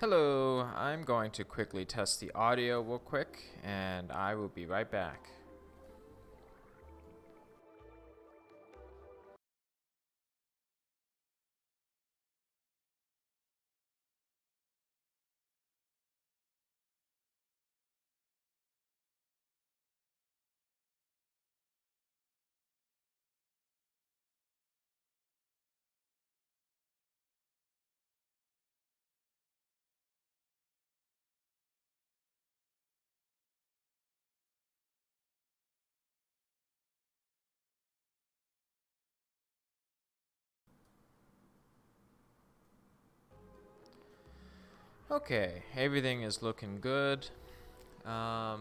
Hello, I'm going to quickly test the audio real quick, and I will be right back. Okay, everything is looking good. Yeah,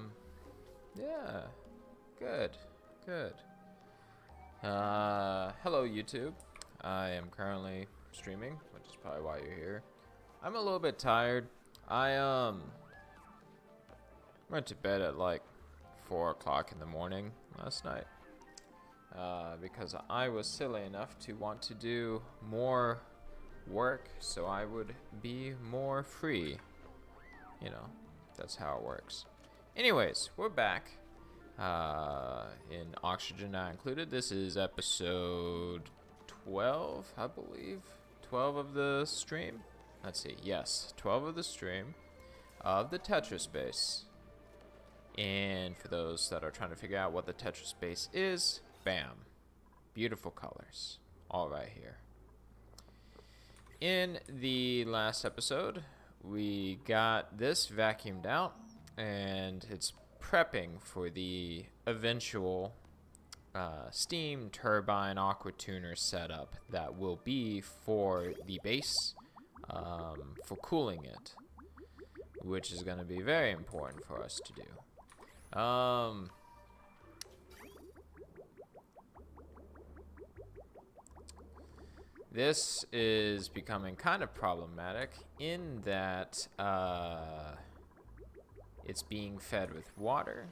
good, good. Hello YouTube. I am currently streaming, which is probably why you're here. I'm a little bit tired. I went to bed at like 4 o'clock in the morning last night. Because I was silly enough to want to do more work so I would be more free. You know, that's how it works. Anyways, we're back in Oxygen Not Included. This is episode 12, I believe. 12 of the stream. Let's see. Yes, 12 of the stream of the Tetris Space. And for those that are trying to figure out what the Tetris Space is, bam. Beautiful colors. All right here. In the last episode, we got this vacuumed out, and it's prepping for the eventual steam turbine aqua tuner setup that will be for the base for cooling it, which is going to be very important for us to do. This is becoming kind of problematic in that it's being fed with water.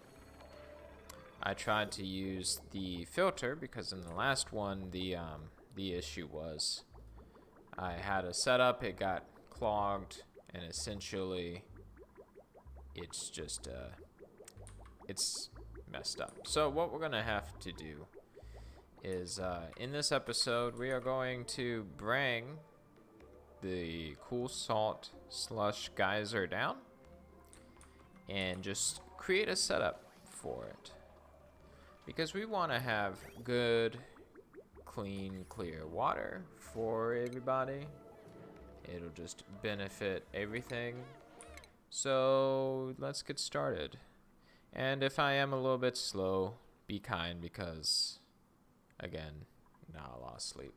I tried to use the filter because in the last one the issue was I had a setup, it got clogged, and essentially it's just it's messed up. So what we're gonna have to do is in this episode we are going to bring the cool salt slush geyser down and just create a setup for it, because we want to have good, clean, clear water for everybody. It'll just benefit everything. So let's get started. And if I am a little bit slow, be kind, because again, not a lot of sleep.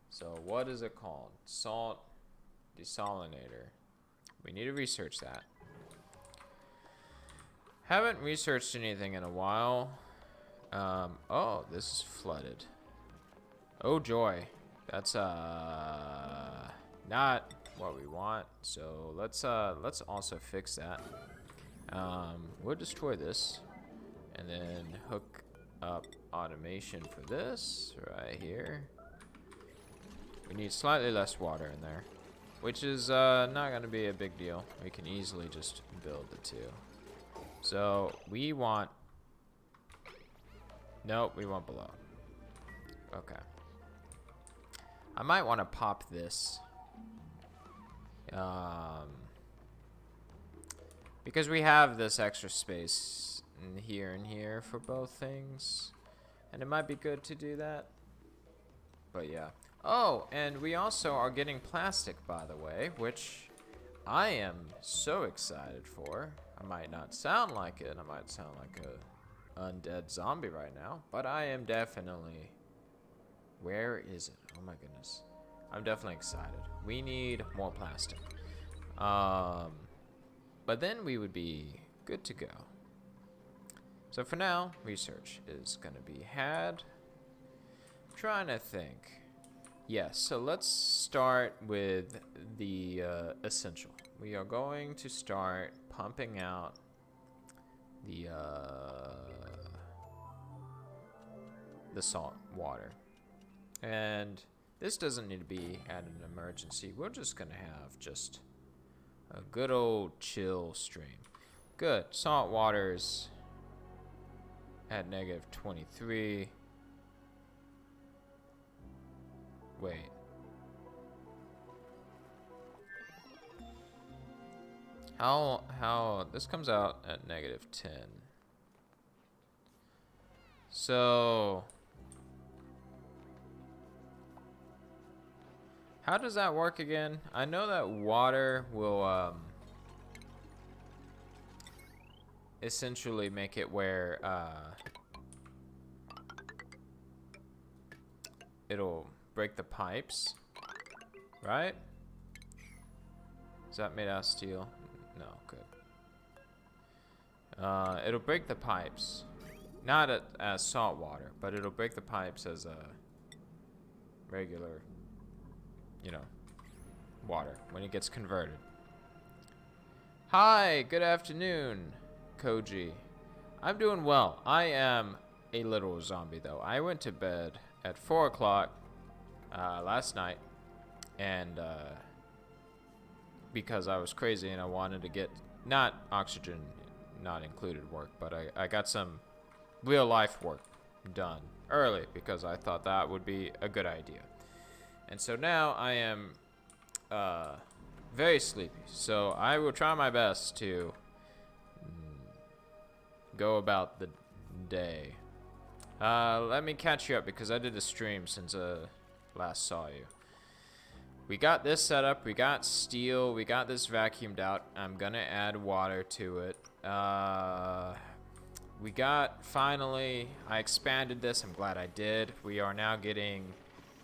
So what is it called? Salt desalinator. We need to research that. Haven't researched anything in a while. Oh, this is flooded. Oh joy. That's not what we want. So let's also fix that. We'll destroy this and then hook up automation for this right here. We need slightly less water in there, which is not going to be a big deal. We can easily just build the two. So we want, nope, we want below. Okay. I might want to pop this because we have this extra space in here and here for both things, and it might be good to do that. But yeah. Oh, and we also are getting plastic, by the way, which I am so excited for. I might not sound like it. I might sound like a undead zombie right now, but I am definitely... Where is it? Oh my goodness. I'm definitely excited. We need more plastic. But then we would be good to go. So for now, research is going to be had. I'm trying to think. Yes, so let's start with the essential. We are going to start pumping out the salt water. And this doesn't need to be at an emergency. We're just going to have just A good old chill stream. Good. Salt water's at -23. Wait. How this comes out at -10. So how does that work again? I know that water will essentially make it where it'll break the pipes, right? Is that made out of steel? No, good. It'll break the pipes. Not as salt water, but it'll break the pipes as a regular, you know, water when it gets converted. Hi, good afternoon, Koji. I'm doing well. I am a literal zombie, though. I went to bed at 4 o'clock last night, and because I was crazy and I wanted to get, not oxygen not included work, but I got some real life work done early because I thought that would be a good idea. And so now I am very sleepy, so I will try my best to go about the day. Let me catch you up because I did a stream since last saw you. We got this set up, we got steel, we got this vacuumed out. I'm gonna add water to it. We got, finally, I expanded this, I'm glad I did. We are now getting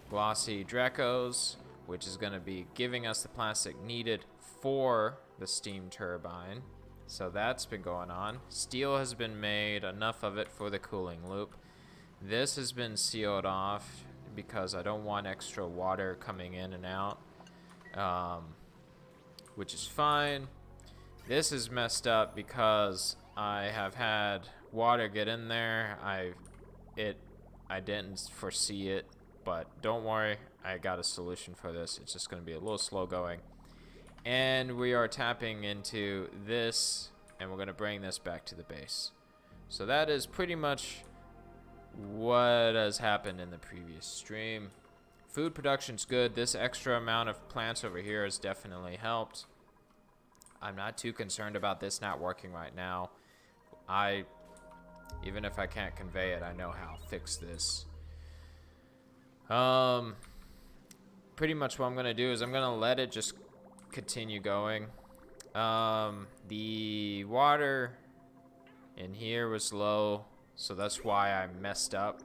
glossy Drecos, which is gonna be giving us the plastic needed for the steam turbine. So that's been going on. Steel has been made, enough of it for the cooling loop. This has been sealed off because I don't want extra water coming in and out, which is fine. This is messed up because I have had water get in there. I didn't foresee it, but don't worry, I got a solution for this. It's just going to be a little slow going. And we are tapping into this, and we're going to bring this back to the base. So that is pretty much what has happened in the previous stream. Food production's good. This extra amount of plants over here has definitely helped. I'm not too concerned about this not working right now. Even if I can't convey it, I know how to fix this. Pretty much what I'm gonna do is I'm gonna let it just continue going. The water in here was low, so that's why I messed up.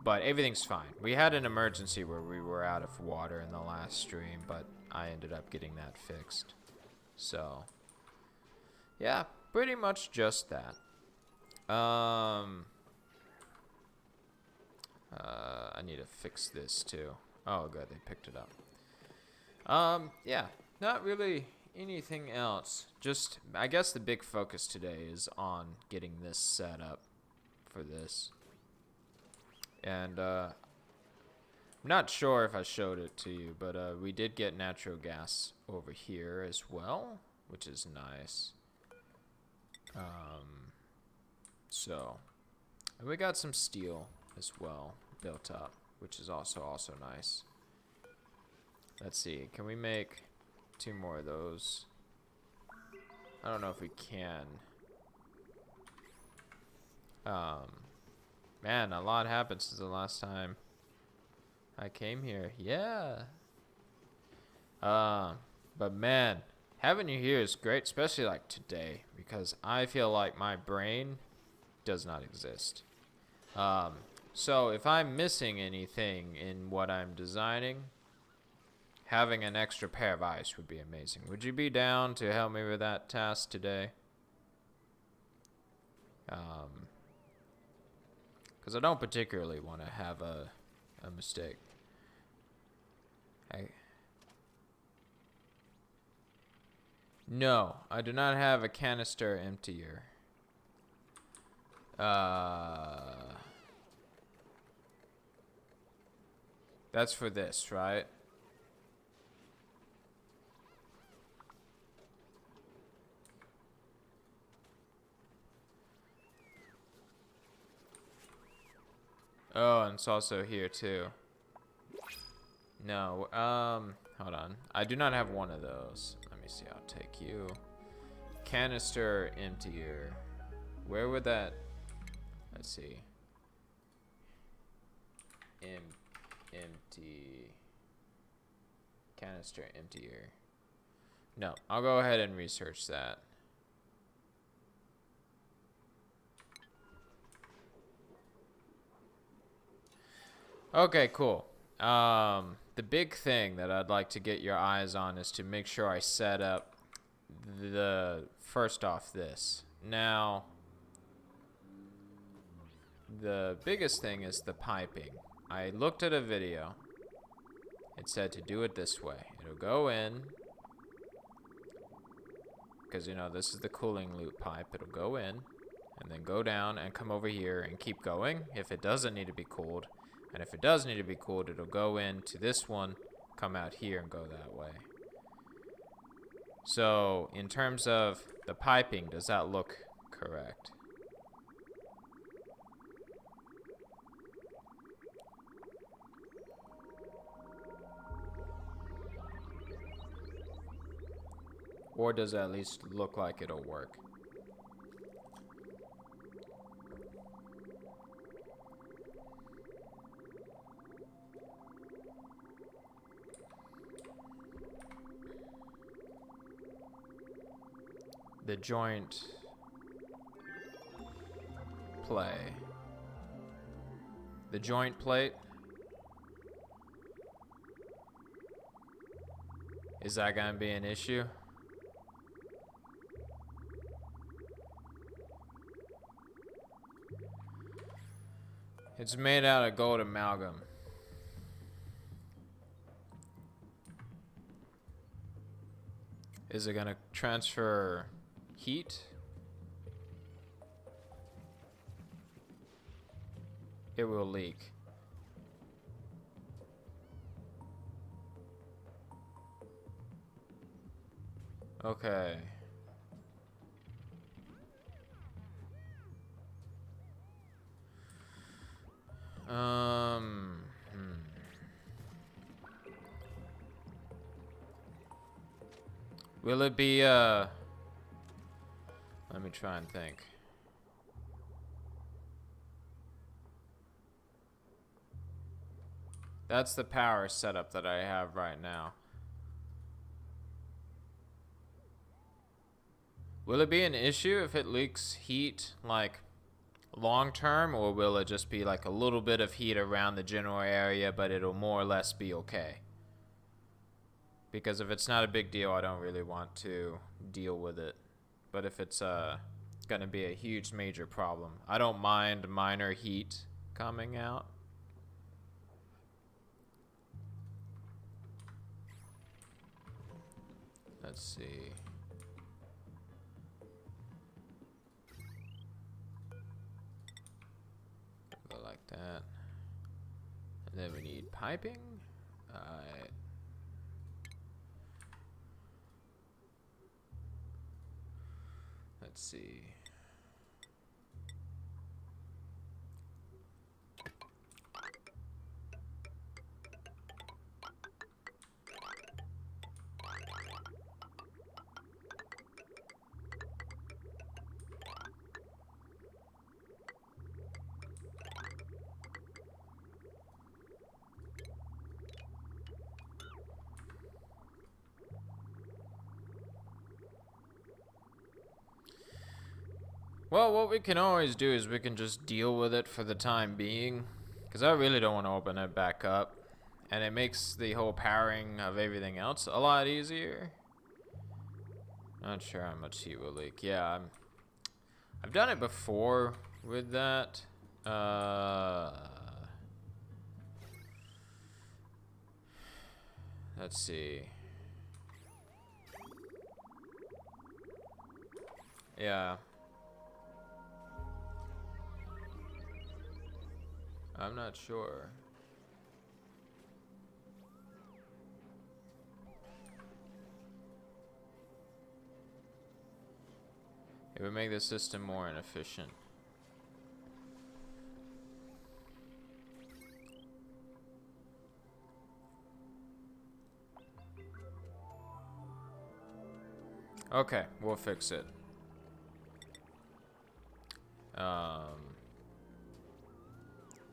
But everything's fine. We had an emergency where we were out of water in the last stream, but I ended up getting that fixed. So, yeah, pretty much just that. I need to fix this too. Oh, good, they picked it up. Yeah, not really anything else. Just, I guess the big focus today is on getting this set up for this. And, I'm not sure if I showed it to you, but, we did get natural gas over here as well, which is nice. So, and we got some steel as well built up, which is also nice. Let's see, can we make 2 more of those? I don't know if we can. Man, a lot happened since the last time I came here. Yeah. But man, having you here is great, especially like today, because I feel like my brain does not exist. So if I'm missing anything in what I'm designing, having an extra pair of eyes would be amazing. Would you be down to help me with that task today? Because I don't particularly want to have a mistake. No, I do not have a canister emptier. That's for this, right? Oh, and it's also here too. No, hold on. I do not have one of those. Let me see, I'll take you. Canister emptier. Where would that, let's see. Empty. Canister emptier. No, I'll go ahead and research that. Okay, cool. The big thing that I'd like to get your eyes on is to make sure I set up the first off this. Now, the biggest thing is the piping. I looked at a video. It said to do it this way. It'll go in, because you know this is the cooling loop pipe. It'll go in and then go down and come over here and keep going if it doesn't need to be cooled. And if it does need to be cooled, it'll go into this one, come out here and go that way. So in terms of the piping, does that look correct? Or does it at least look like it'll work? The joint play. The joint plate. Is that gonna be an issue? It's made out of gold amalgam. Is it gonna transfer heat? It will leak. Okay. Will it be, let me try and think. That's the power setup that I have right now. Will it be an issue if it leaks heat, like, long term, or will it just be like a little bit of heat around the general area, but it'll more or less be okay? Because if it's not a big deal, I don't really want to deal with it. But if it's gonna be a huge major problem, I don't mind minor heat coming out. Let's see. Go like that. And then we need piping. Alright. Let's see. Well, what we can always do is we can just deal with it for the time being, because I really don't want to open it back up, and it makes the whole powering of everything else a lot easier. Not sure how much heat will leak. Yeah, I've done it before with that. Let's see. Yeah. I'm not sure. It would make the system more inefficient. Okay, we'll fix it.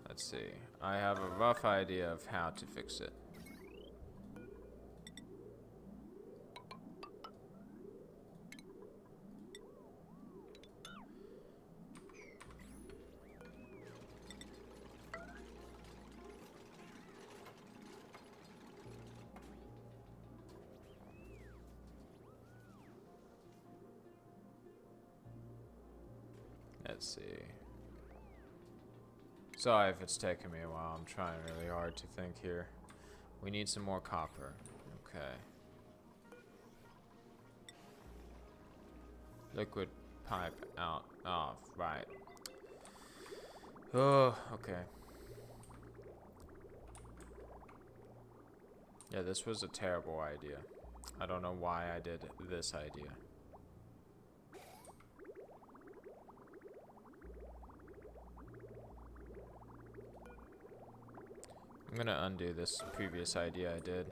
Let's see. I have a rough idea of how to fix it. Let's see. Sorry if it's taking me a while. I'm trying really hard to think here. We need some more copper. Okay. Liquid pipe out. Off. Right. Oh, okay. Yeah, this was a terrible idea. I don't know why I did this idea. I'm gonna undo this previous idea I did.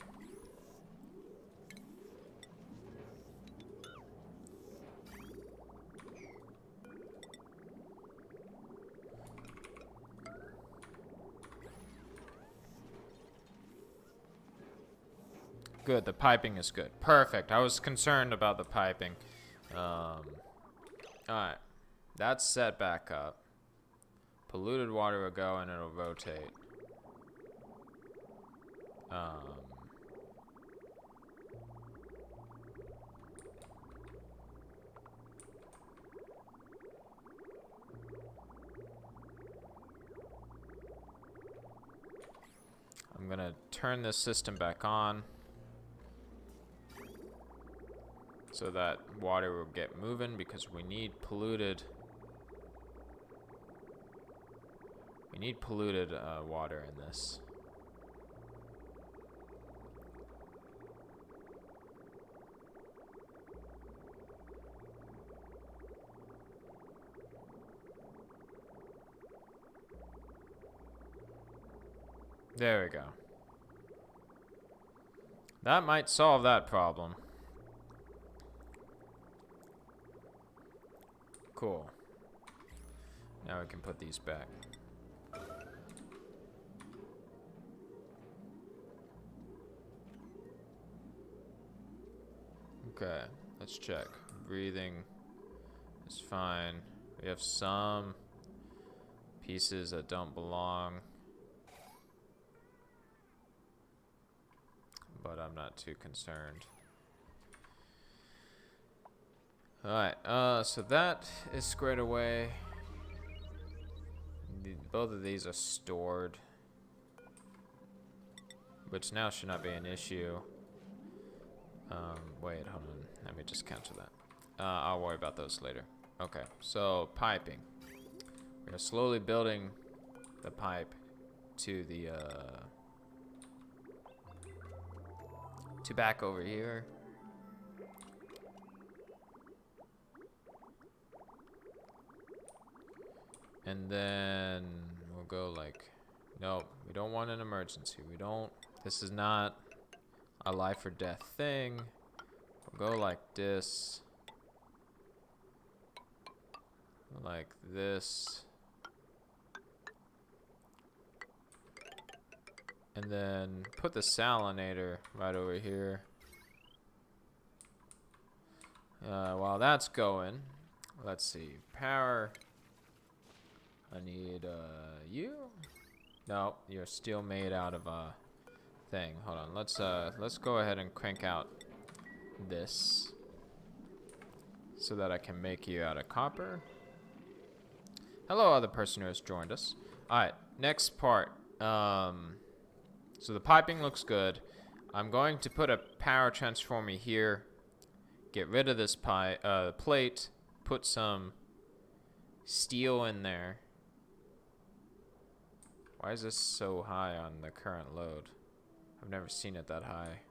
Good, the piping is good. Perfect. I was concerned about the piping. Alright. That's set back up. Polluted water will go and it'll rotate. I'm gonna turn this system back on so that water will get moving because we need polluted water in this. There we go. That might solve that problem. Cool. Now we can put these back. Okay, let's check. Breathing is fine. We have some pieces that don't belong, but I'm not too concerned. Alright, so that is squared away. Both of these are stored, which now should not be an issue. Wait, hold on. Let me just cancel that. I'll worry about those later. Okay, so piping. We're slowly building the pipe to the, to back over here. And then we'll go like, nope, we don't want an emergency. We don't, this is not a life or death thing. We'll go like this. Like this. And then put the salinator right over here. While that's going, let's see, power. I need you. No, you're still made out of a thing. Hold on. Let's go ahead and crank out this so that I can make you out of copper. Hello, other person who has joined us. All right, next part. So the piping looks good. I'm going to put a power transformer here. Get rid of this plate. Put some steel in there. Why is this so high on the current load? I've never seen it that high.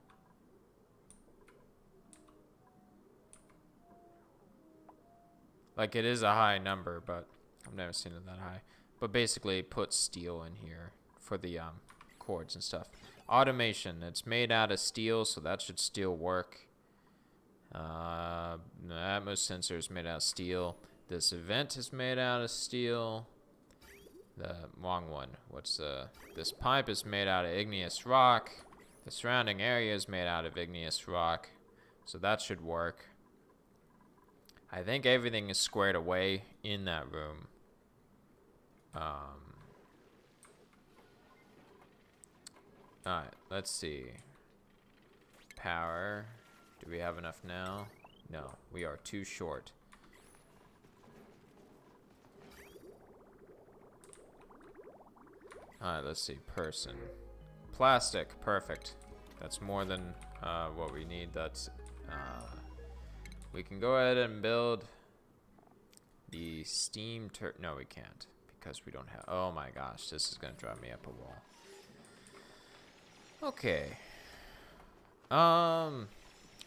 Like, it is a high number, but I've never seen it that high. But basically, put steel in here for the cords and stuff. Automation. It's made out of steel, so that should still work. The Atmos sensor is made out of steel. This event is made out of steel. The wrong one. This pipe is made out of igneous rock. The surrounding area is made out of igneous rock. So that should work. I think everything is squared away in that room. Alright, let's see. Power. Do we have enough now? No, we are too short. Alright, let's see. Person. Plastic. Perfect. That's more than what we need. That's we can go ahead and build the steam no, we can't. Because we don't have... Oh my gosh, this is going to drive me up a wall. Okay.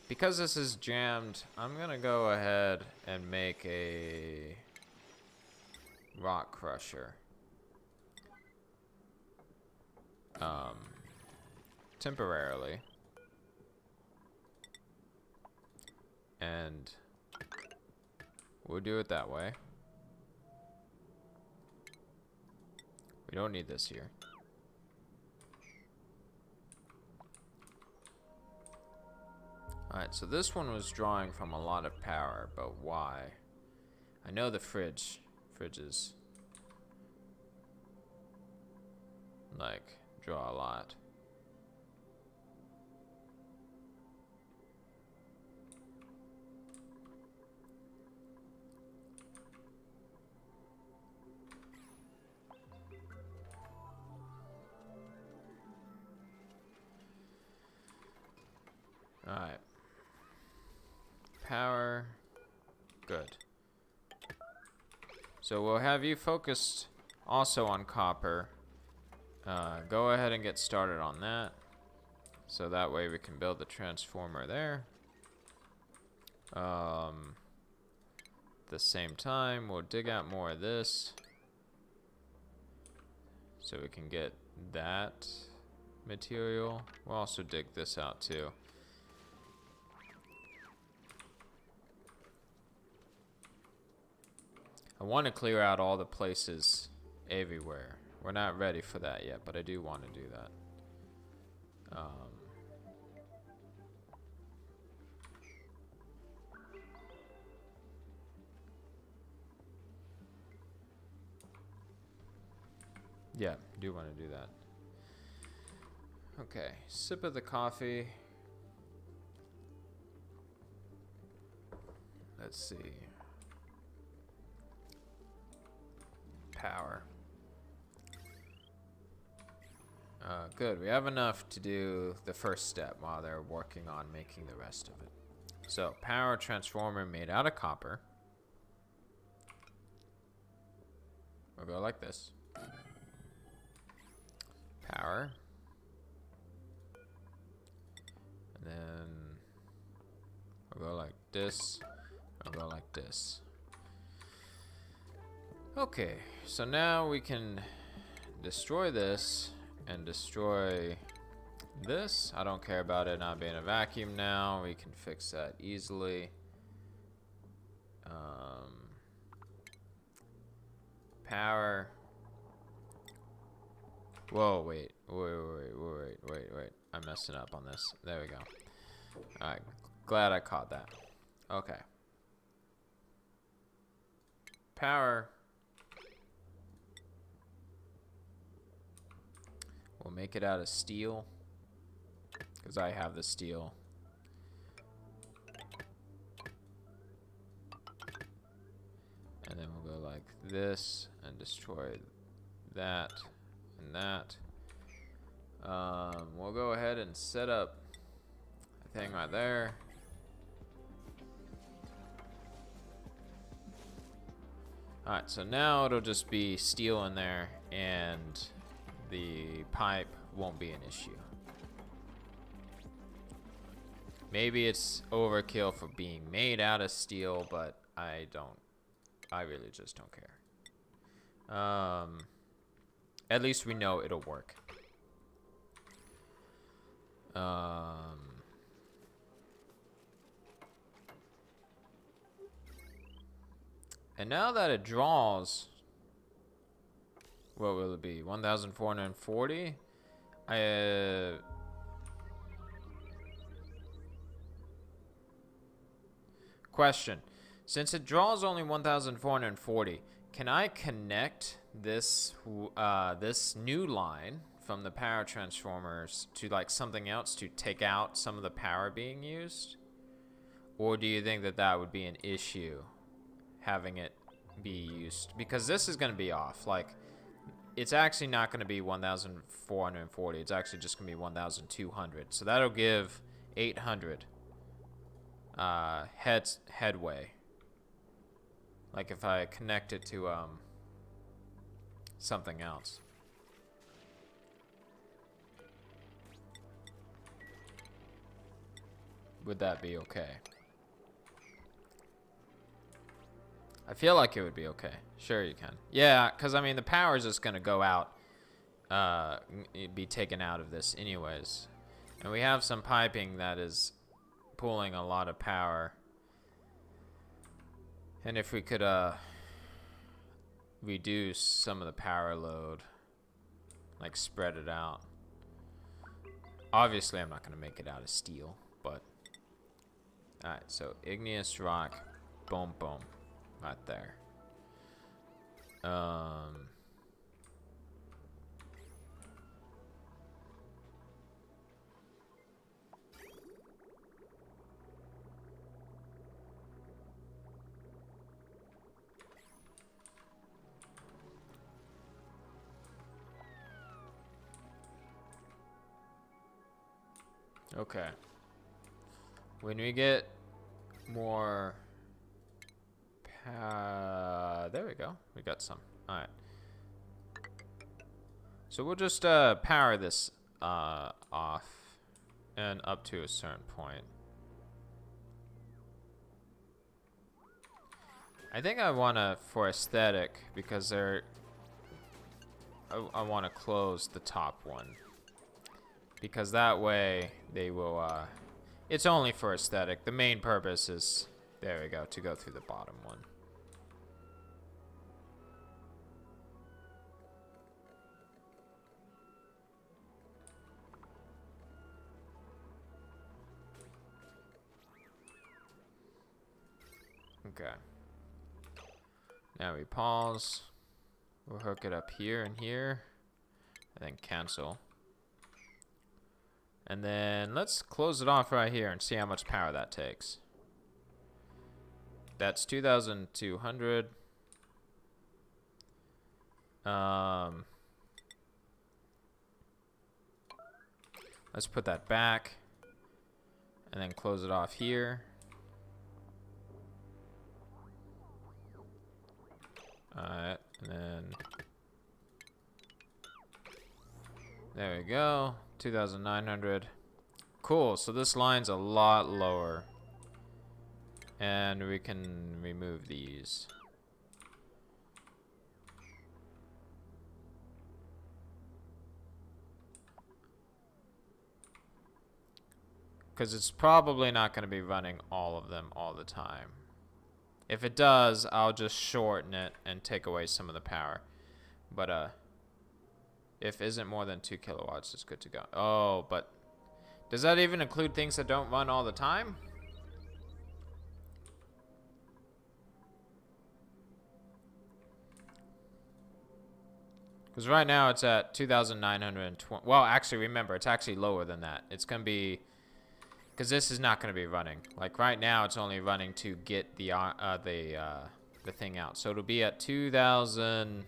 Because this is jammed, I'm going to go ahead and make a rock crusher. Temporarily. And we'll do it that way. We don't need this here. Alright, so this one was drawing from a lot of power, but why? I know the fridges, like, draw a lot. Alright. Power. Good. So we'll have you focused also on copper. Go ahead and get started on that. So that way we can build the transformer there. At the same time, we'll dig out more of this. So we can get that material. We'll also dig this out too. I want to clear out all the places everywhere. We're not ready for that yet, but I do want to do that. Yeah, do want to do that. Okay, sip of the coffee. Let's see. Power. Good, we have enough to do the first step while they're working on making the rest of it. So, power transformer made out of copper. We'll go like this. Power. And then we'll go like this. We'll go like this. Okay, so now we can destroy this and destroy this. I don't care about it not being a vacuum now. We can fix that easily. Power. Whoa, wait. I'm messing up on this. There we go. Alright, glad I caught that. Okay. Power. We'll make it out of steel, because I have the steel. And then we'll go like this and destroy that and that. We'll go ahead and set up a thing right there. Alright, so now it'll just be steel in there, and the pipe won't be an issue. Maybe it's overkill for being made out of steel, but I really just don't care. At least we know it'll work. And now that it draws, what will it be? 1,440? Question. Since it draws only 1,440, can I connect this this new line from the power transformers to like something else to take out some of the power being used? Or do you think that that would be an issue, having it be used? Because this is going to be off. Like, it's actually not going to be 1,440. It's actually just going to be 1,200. So that'll give 800 headway. Like if I connect it to something else. Would that be okay? I feel like it would be okay. Sure you can. Yeah, because I mean the power is just going to go out, be taken out of this anyways. And we have some piping that is pulling a lot of power. And if we could reduce some of the power load, like spread it out. Obviously I'm not going to make it out of steel, but alright, so igneous rock, boom boom. Right there. Okay. When we get more there we go. We got some. Alright. So we'll just power this off and up to a certain point. I think I want to, for aesthetic, because I want to close the top one. Because that way they will, it's only for aesthetic. The main purpose is, there we go, to go through the bottom one. Okay. Now we pause. We'll hook it up here and here. And then cancel. And then let's close it off right here and see how much power that takes. That's 2,200. Let's put that back. And then close it off here. Alright, and then there we go, 2,900. Cool, so this line's a lot lower. And we can remove these. Because it's probably not going to be running all of them all the time. If it does, I'll just shorten it and take away some of the power. But if isn't more than 2 kilowatts, it's good to go. Oh, but does that even include things that don't run all the time? Because right now it's at 2,920. Well, actually, remember, it's actually lower than that. It's going to be... Because this is not going to be running. Like right now, it's only running to get the thing out. So it'll be at 2,000,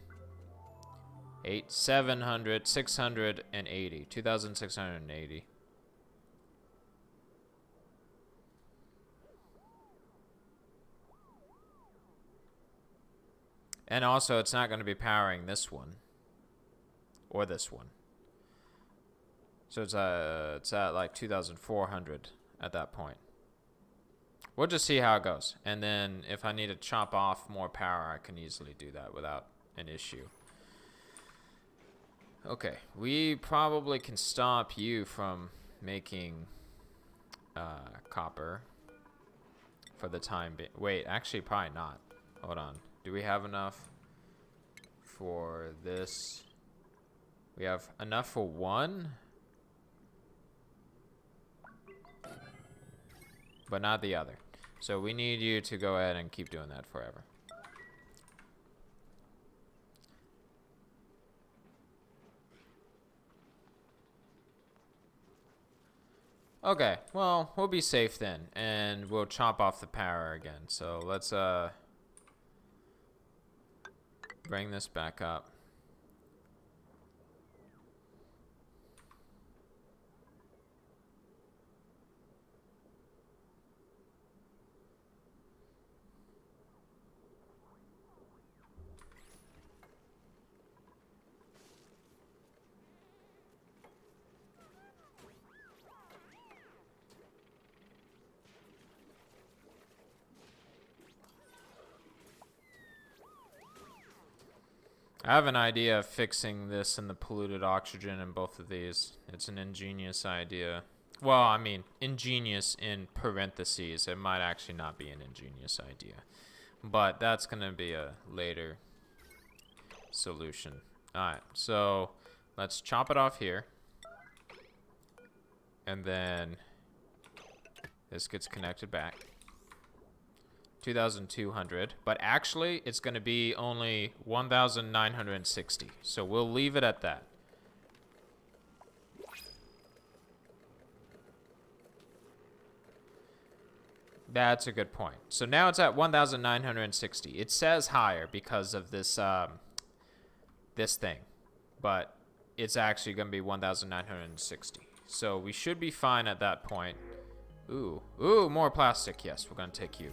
680. 2,680. And also, it's not going to be powering this one or this one. So it's at like 2,400 at that point. We'll just see how it goes. And then if I need to chop off more power, I can easily do that without an issue. Okay, we probably can stop you from making copper for the time being. Wait, actually probably not. Hold on. Do we have enough for this? We have enough for one, but not the other. So we need you to go ahead and keep doing that forever. Okay, well, we'll be safe then, and we'll chop off the power again. So let's bring this back up. I have an idea of fixing this and the polluted oxygen in both of these. It's an ingenious idea. Well, I mean, ingenious in parentheses. It might actually not be an ingenious idea. But that's going to be a later solution. Alright, so let's chop it off here. And then this gets connected back. 2,200, but actually it's going to be only 1,960. So we'll leave it at that. That's a good point. So now it's at 1,960. It says higher because of this this thing, but it's actually going to be 1,960. So we should be fine at that point. Ooh, more plastic. Yes, we're going to take you.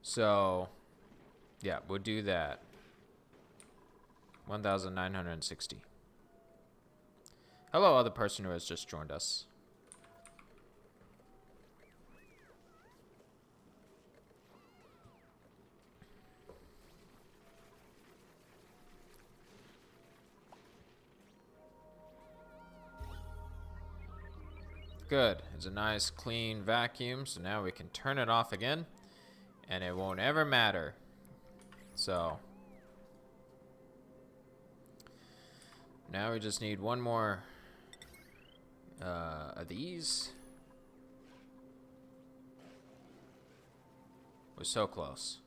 So, yeah, we'll do that. 1,960. Hello, other person who has just joined us. Good. It's a nice clean vacuum, so now we can turn it off again, and it won't ever matter. So now we just need one more of these. We're so close.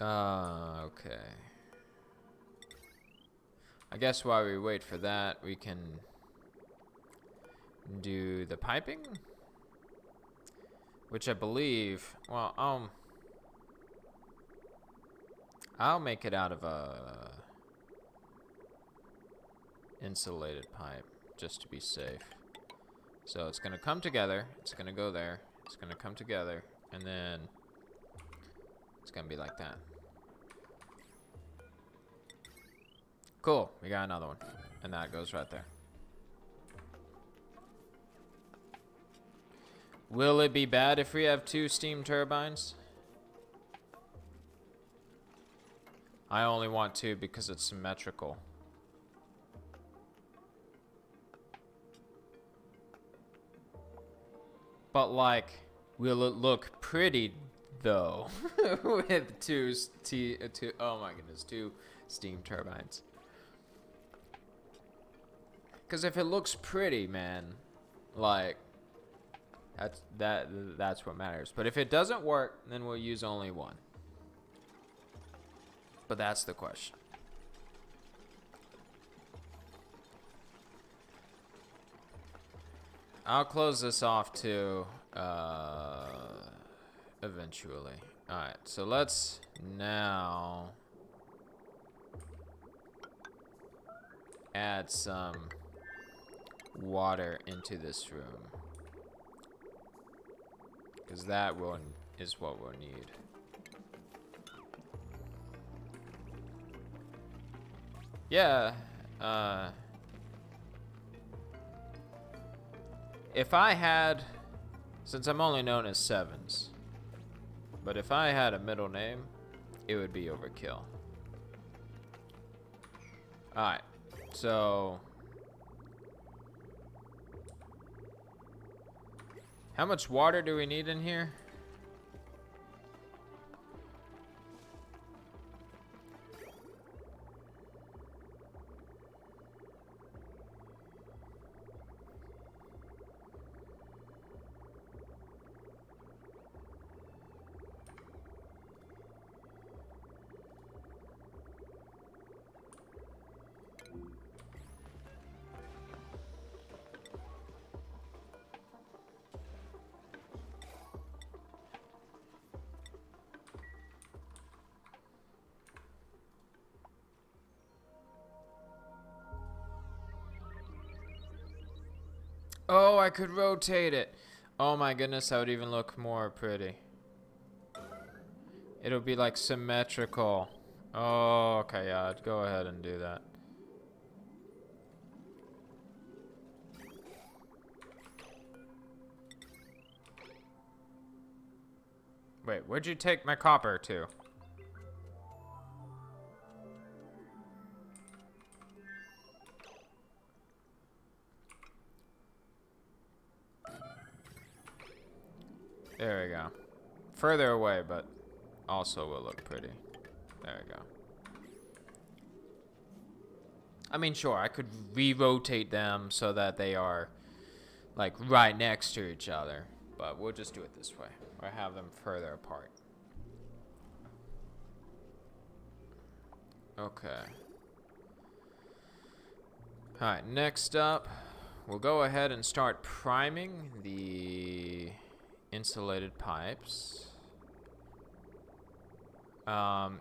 Okay. I guess while we wait for that, we can do the piping, which I believe, well, I'll make it out of a insulated pipe just to be safe. So it's gonna come together, it's gonna go there, it's gonna come together, and then it's gonna be like that. Cool, we got another one. And that goes right there. Will it be bad if we have 2 steam turbines? I only want 2 because it's symmetrical. But like, will it look pretty though? With 2 oh my goodness, 2 steam turbines. Because if it looks pretty, man, like, that's what matters. But if it doesn't work, then we'll use only 1. But that's the question. I'll close this off too, eventually. Alright, so let's now add some water into this room, because that is what we'll need. Yeah, if I had, since I'm only known as Sevens, but if I had a middle name, it would be Overkill. Alright, so how much water do we need in here? Oh, I could rotate it. Oh my goodness, that would even look more pretty. It'll be like symmetrical. Oh, okay, yeah, I'd go ahead and do that. Wait, where'd you take my copper to? There we go. Further away, but also will look pretty. There we go. I mean, sure, I could re-rotate them so that they are, like, right next to each other. But we'll just do it this way. Or have them further apart. Okay. Alright, next up, we'll go ahead and start priming the insulated pipes.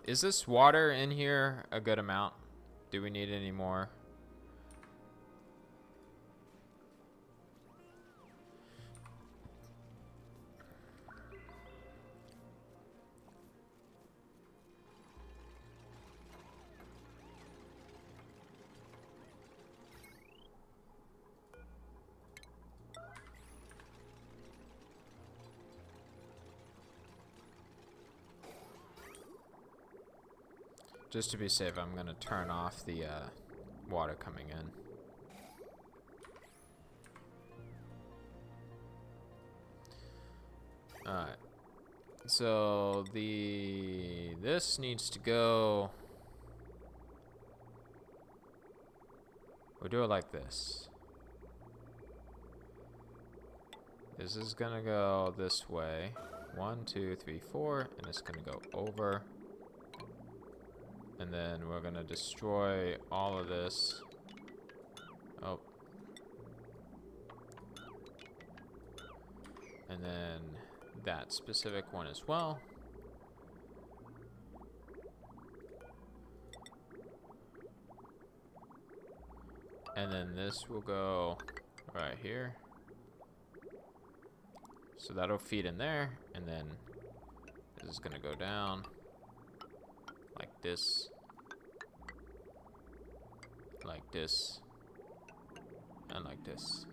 Is this water in here a good amount? Do we need any more? Just to be safe, I'm gonna turn off the water coming in. Alright. So this needs to go. We'll do it like this. This is gonna go this way. 1, 2, 3, 4, and it's gonna go over. And then we're gonna destroy all of this. Oh. And then that specific one as well. And then this will go right here. So that'll feed in there, and then this is gonna go down like this, and like this.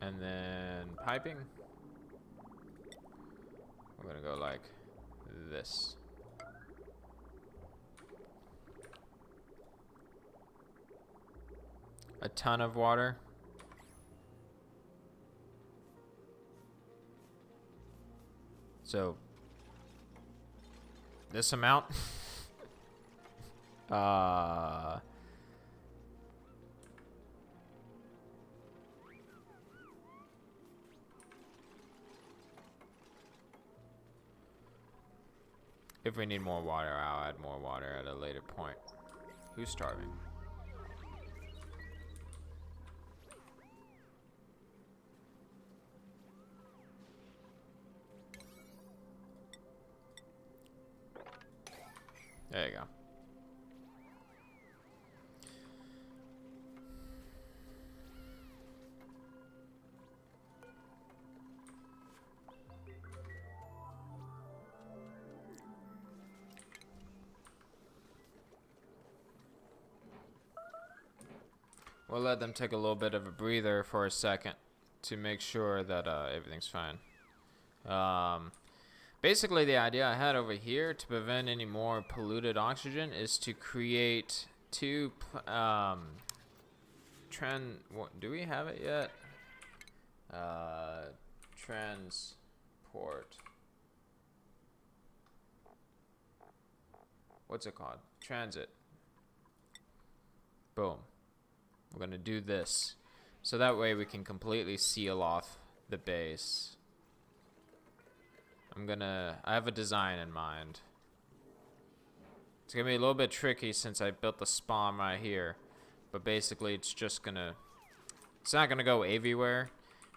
And then piping, we're gonna go like this. A ton of water. So this amount. If we need more water, I'll add more water at a later point. Who's starving? There you go. We'll let them take a little bit of a breather for a second to make sure that everything's fine. Basically, the idea I had over here to prevent any more polluted oxygen is to create two, do we have it yet? Transport. What's it called? Transit. Boom. We're gonna do this. So that way we can completely seal off the base. I have a design in mind. It's gonna be a little bit tricky since I built the spawn right here. But basically it's not gonna go everywhere.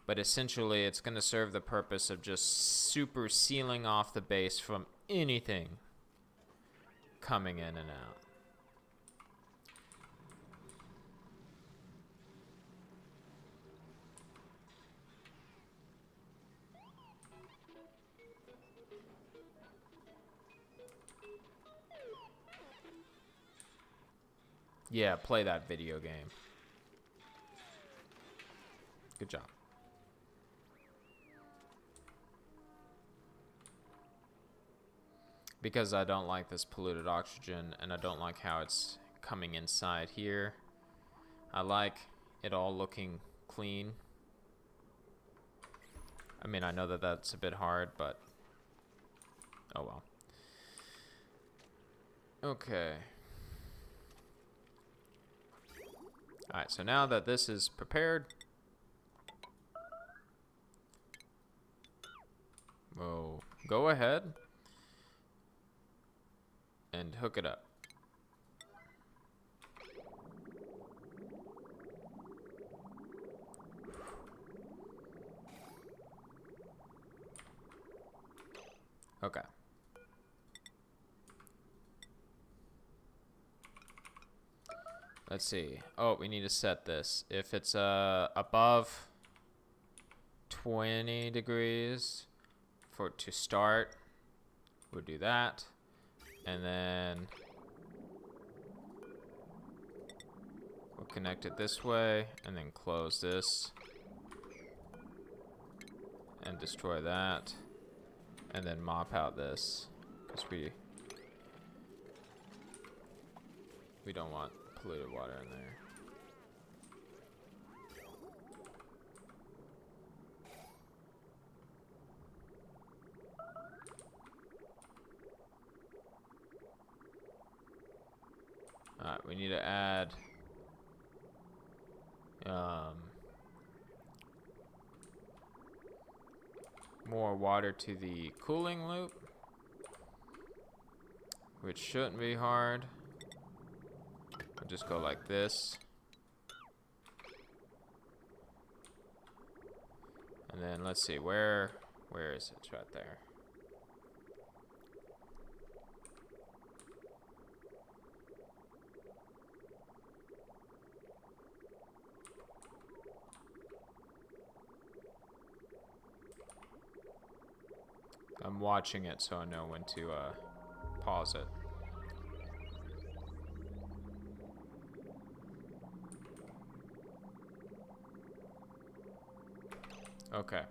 But essentially it's gonna serve the purpose of just super sealing off the base from anything coming in and out. Yeah, play that video game. Good job. Because I don't like this polluted oxygen and I don't like how it's coming inside here. I like it all looking clean. I mean, I know that that's a bit hard, but oh well. Okay. Alright, so now that this is prepared, we'll go ahead and hook it up. Okay. Let's see. Oh, we need to set this. If it's above 20 degrees to start, we'll do that. And then we'll connect it this way and then close this and destroy that and then mop out this because we don't want polluted water in there. Alright, we need to add more water to the cooling loop, which shouldn't be hard. I'll just go like this. And then let's see, where is it? It's right there. I'm watching it so I know when to pause it. Okay.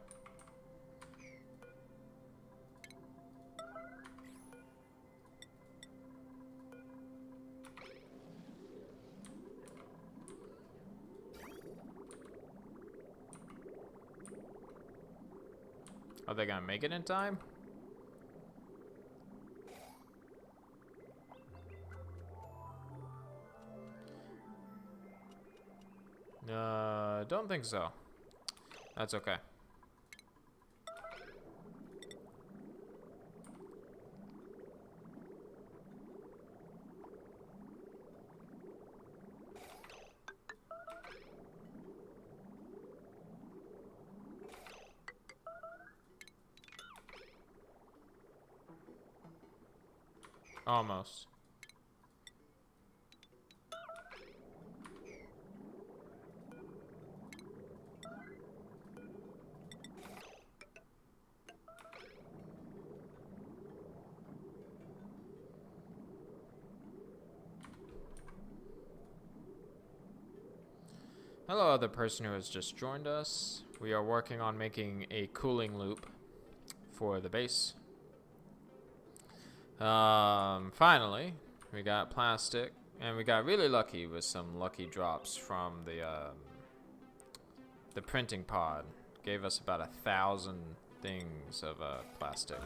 Are they gonna make it in time? Don't think so. That's okay. Almost. Hello, other person who has just joined us. We are working on making a cooling loop for the base. Finally, we got plastic, and we got really lucky with some lucky drops from the printing pod. Gave us about 1,000 things of plastic.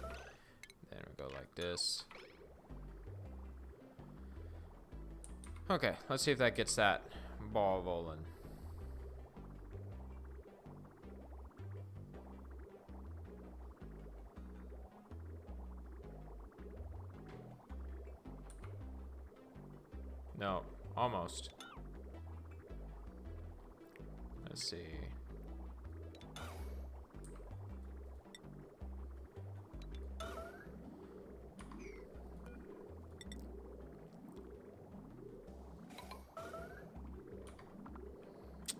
Then we go like this. Okay, let's see if that gets that ball rolling. No, almost. Let's see.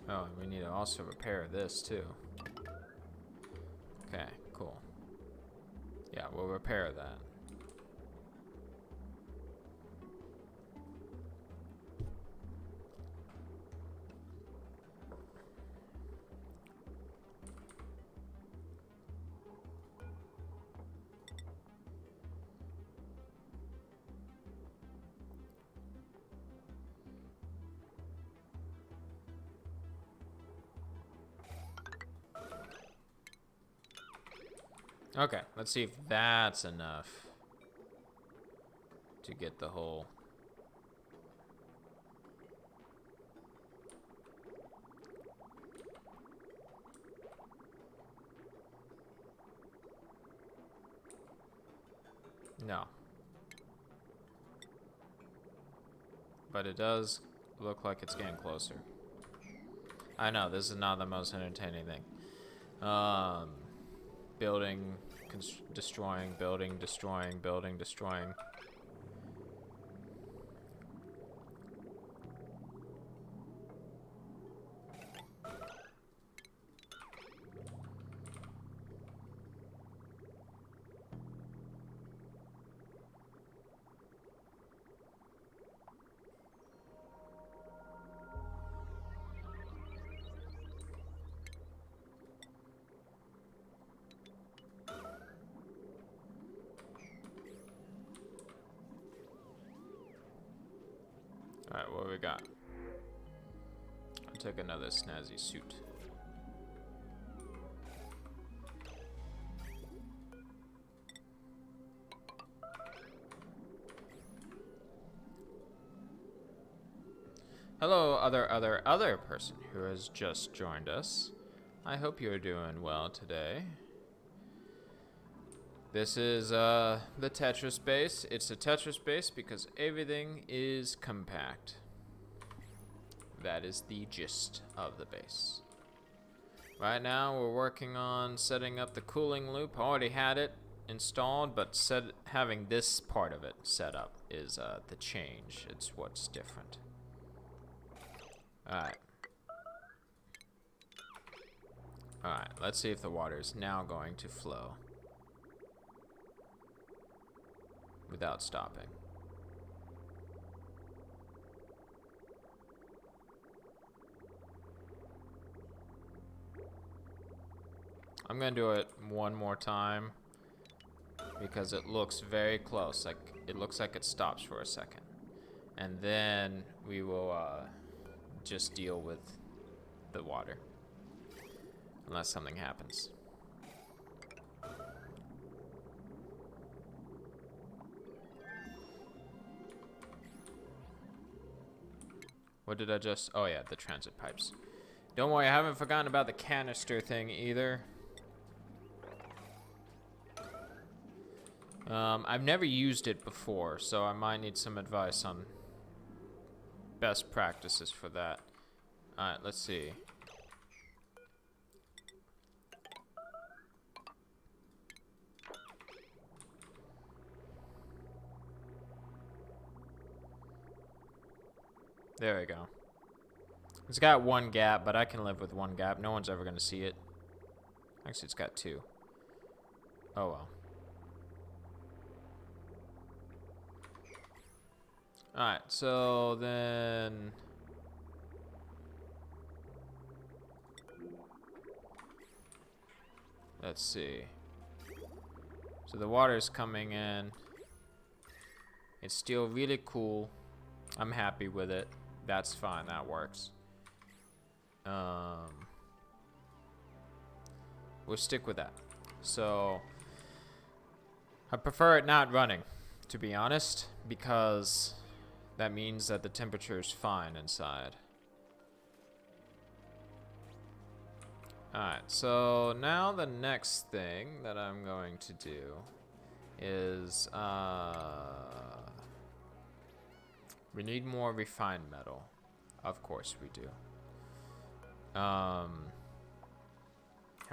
Oh, and we need to also repair this too. Okay, cool. Yeah, we'll repair that. Okay, let's see if that's enough to get the whole... No. But it does look like it's getting closer. I know, this is not the most entertaining thing. Building, destroying, building, destroying, building, destroying. Alright, what we got? I'll take another snazzy suit. Hello, other person who has just joined us. I hope you're doing well today. This is the Tetris base. It's a Tetris base because everything is compact. That is the gist of the base. Right now we're working on setting up the cooling loop. I already had it installed, but having this part of it set up is the change. It's what's different. Alright. Alright, let's see if the water is now going to flow without stopping. I'm gonna do it one more time because it looks very close. Like it looks like it stops for a second, and then we will just deal with the water unless something happens. What did I just... Oh yeah, the transit pipes. Don't worry, I haven't forgotten about the canister thing either. I've never used it before, so I might need some advice on best practices for that. Alright, let's see. There we go. It's got one gap, but I can live with one gap. No one's ever going to see it. Actually, it's got two. Oh, well. Alright, so then... Let's see. So the water's coming in. It's still really cool. I'm happy with it. That's fine. That works. We'll stick with that. So I prefer it not running, to be honest, because that means that the temperature is fine inside. Alright, so now the next thing that I'm going to do is we need more refined metal. Of course we do. How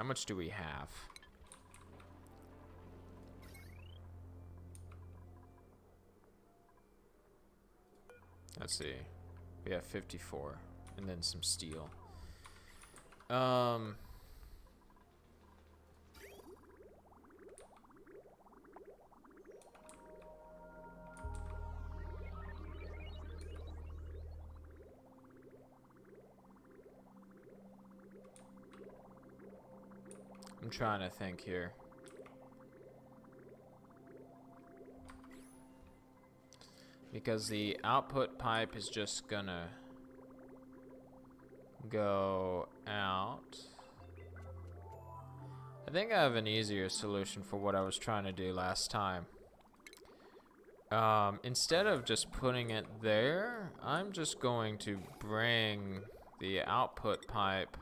much do we have? Let's see. We have 54 and then some steel. I'm trying to think here. Because the output pipe is just gonna go out. I think I have an easier solution for what I was trying to do last time. Instead of just putting it there, I'm just going to bring the output pipe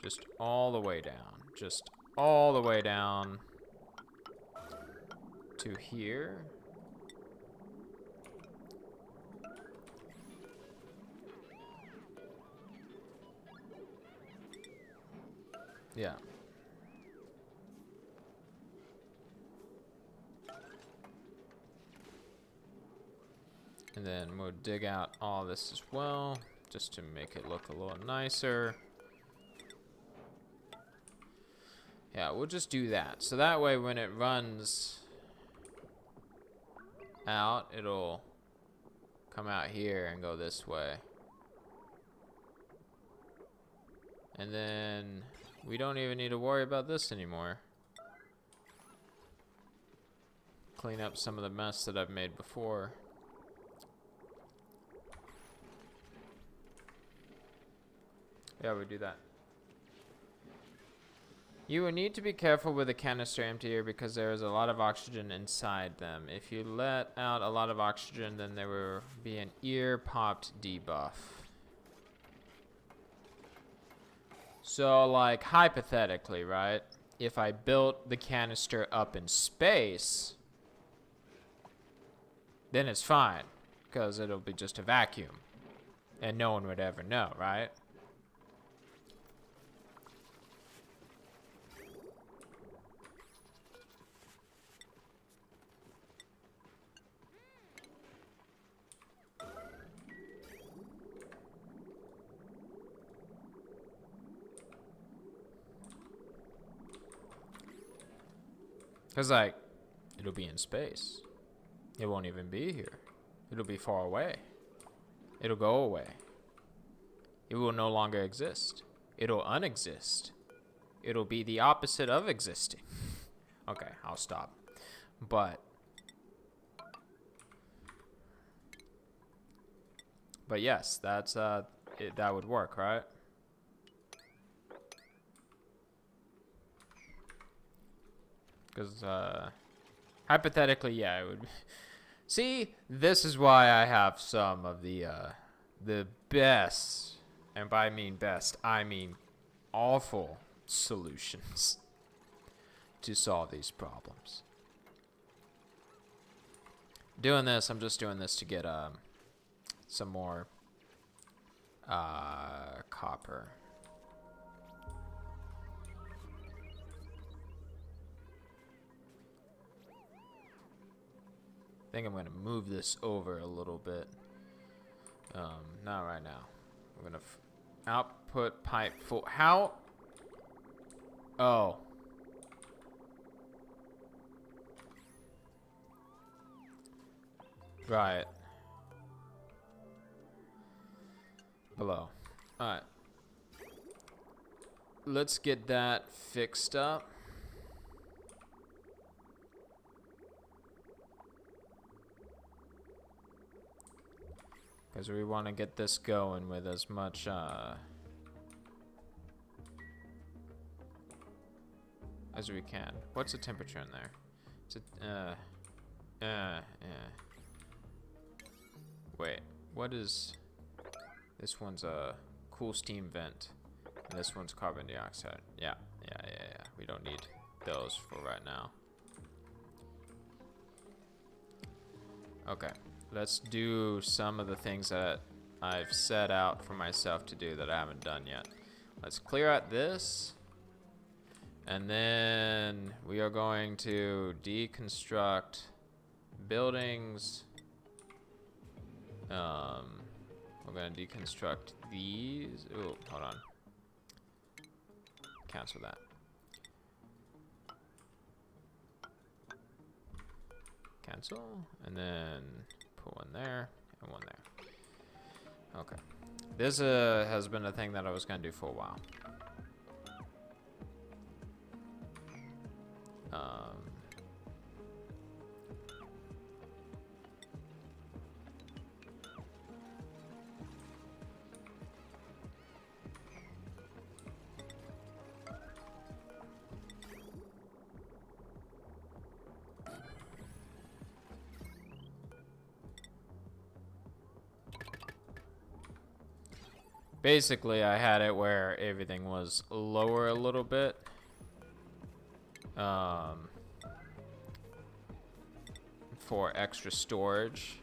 just all the way down. Just all the way down to here. Yeah. And then we'll dig out all this as well, just to make it look a little nicer. Yeah, we'll just do that. So that way when it runs out, it'll come out here and go this way. And then we don't even need to worry about this anymore. Clean up some of the mess that I've made before. Yeah, we do that. You will need to be careful with the canister emptier because there is a lot of oxygen inside them. If you let out a lot of oxygen, then there will be an ear-popped debuff. So, like, hypothetically, right? If I built the canister up in space, then it's fine, because it'll be just a vacuum, and no one would ever know, right? Because, like, it'll be in space. It won't even be here. It'll be far away. It'll go away. It will no longer exist. It'll unexist. It'll be the opposite of existing. Okay, I'll stop. But yes, that's that would work, right? Because, hypothetically, yeah, it would. See, this is why I have some of the best, and by best, I mean awful solutions to solve these problems. Doing this, I'm just doing this to get, some more, copper. I think I'm going to move this over a little bit. Not right now. I'm going to output pipe full. How? Oh. Right. Below. Alright. Let's get that fixed up. Because we want to get this going with as much, as we can. What's the temperature in there? It's wait, what is... This one's a cool steam vent. And this one's carbon dioxide. Yeah. We don't need those for right now. Okay. Let's do some of the things that I've set out for myself to do that I haven't done yet. Let's clear out this. And then we are going to deconstruct buildings. We're going to deconstruct these. Ooh, hold on. Cancel that. Cancel. And then put one there and one there. Okay. This has been a thing that I was going to do for a while. Basically, I had it where everything was lower a little bit. For extra storage.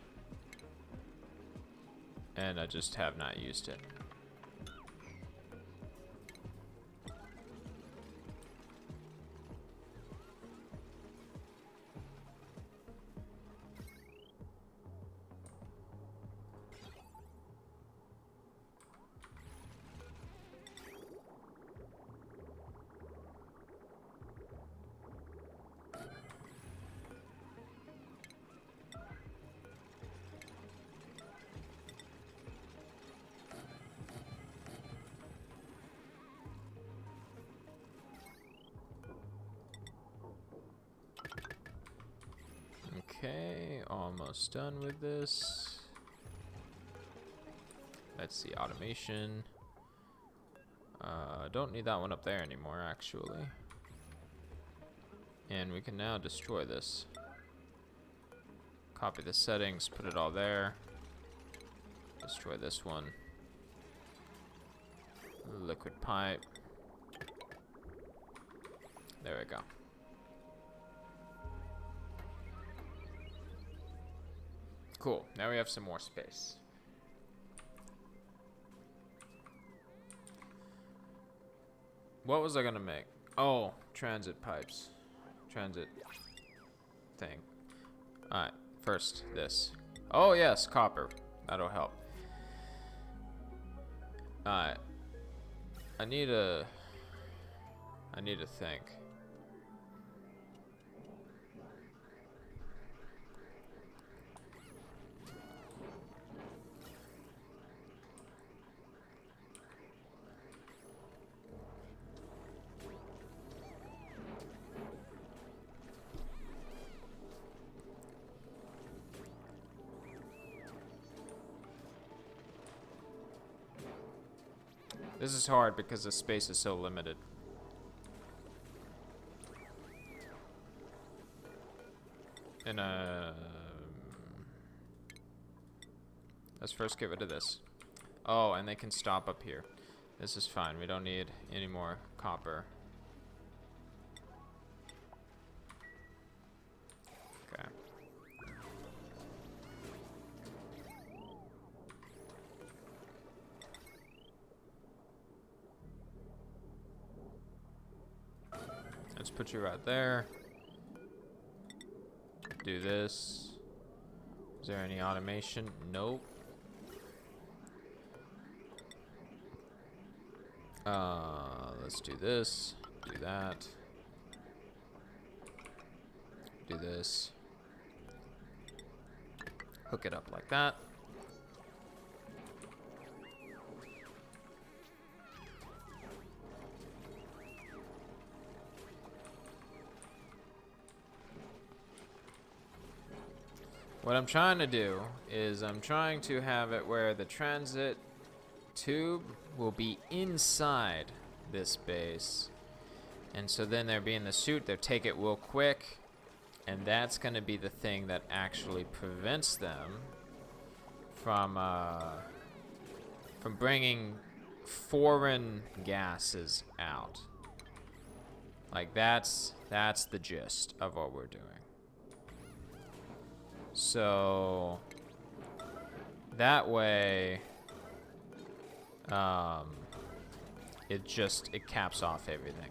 And I just have not used it. Okay, almost done with this. Let's see, automation. Don't need that one up there anymore, actually. And we can now destroy this. Copy the settings, put it all there. Destroy this one. Liquid pipe. There we go. Cool, now we have some more space. What was I gonna make? Oh, transit pipes. Transit thing. Alright, first this. Oh yes, copper. That'll help. Alright. I need to think. This is hard because the space is so limited. And let's first get rid of this. Oh, and they can stop up here. This is fine. We don't need any more copper. Okay. Let's put you right there. Do this. Is there any automation? Nope. Let's do this. Do that. Do this. Hook it up like that. What I'm trying to do is I'm trying to have it where the transit tube will be inside this base. And so then they'll be in the suit, they'll take it real quick, and that's going to be the thing that actually prevents them from bringing foreign gases out. Like that's the gist of what we're doing. So that way, it caps off everything.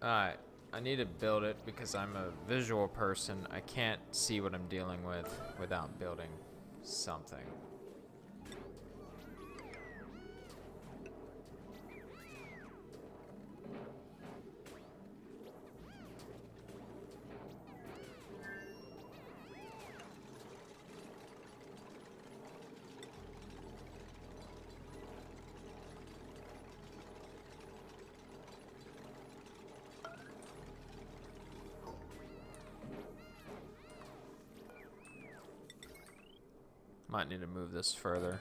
Alright, I need to build it because I'm a visual person. I can't see what I'm dealing with without building something. Might need to move this further.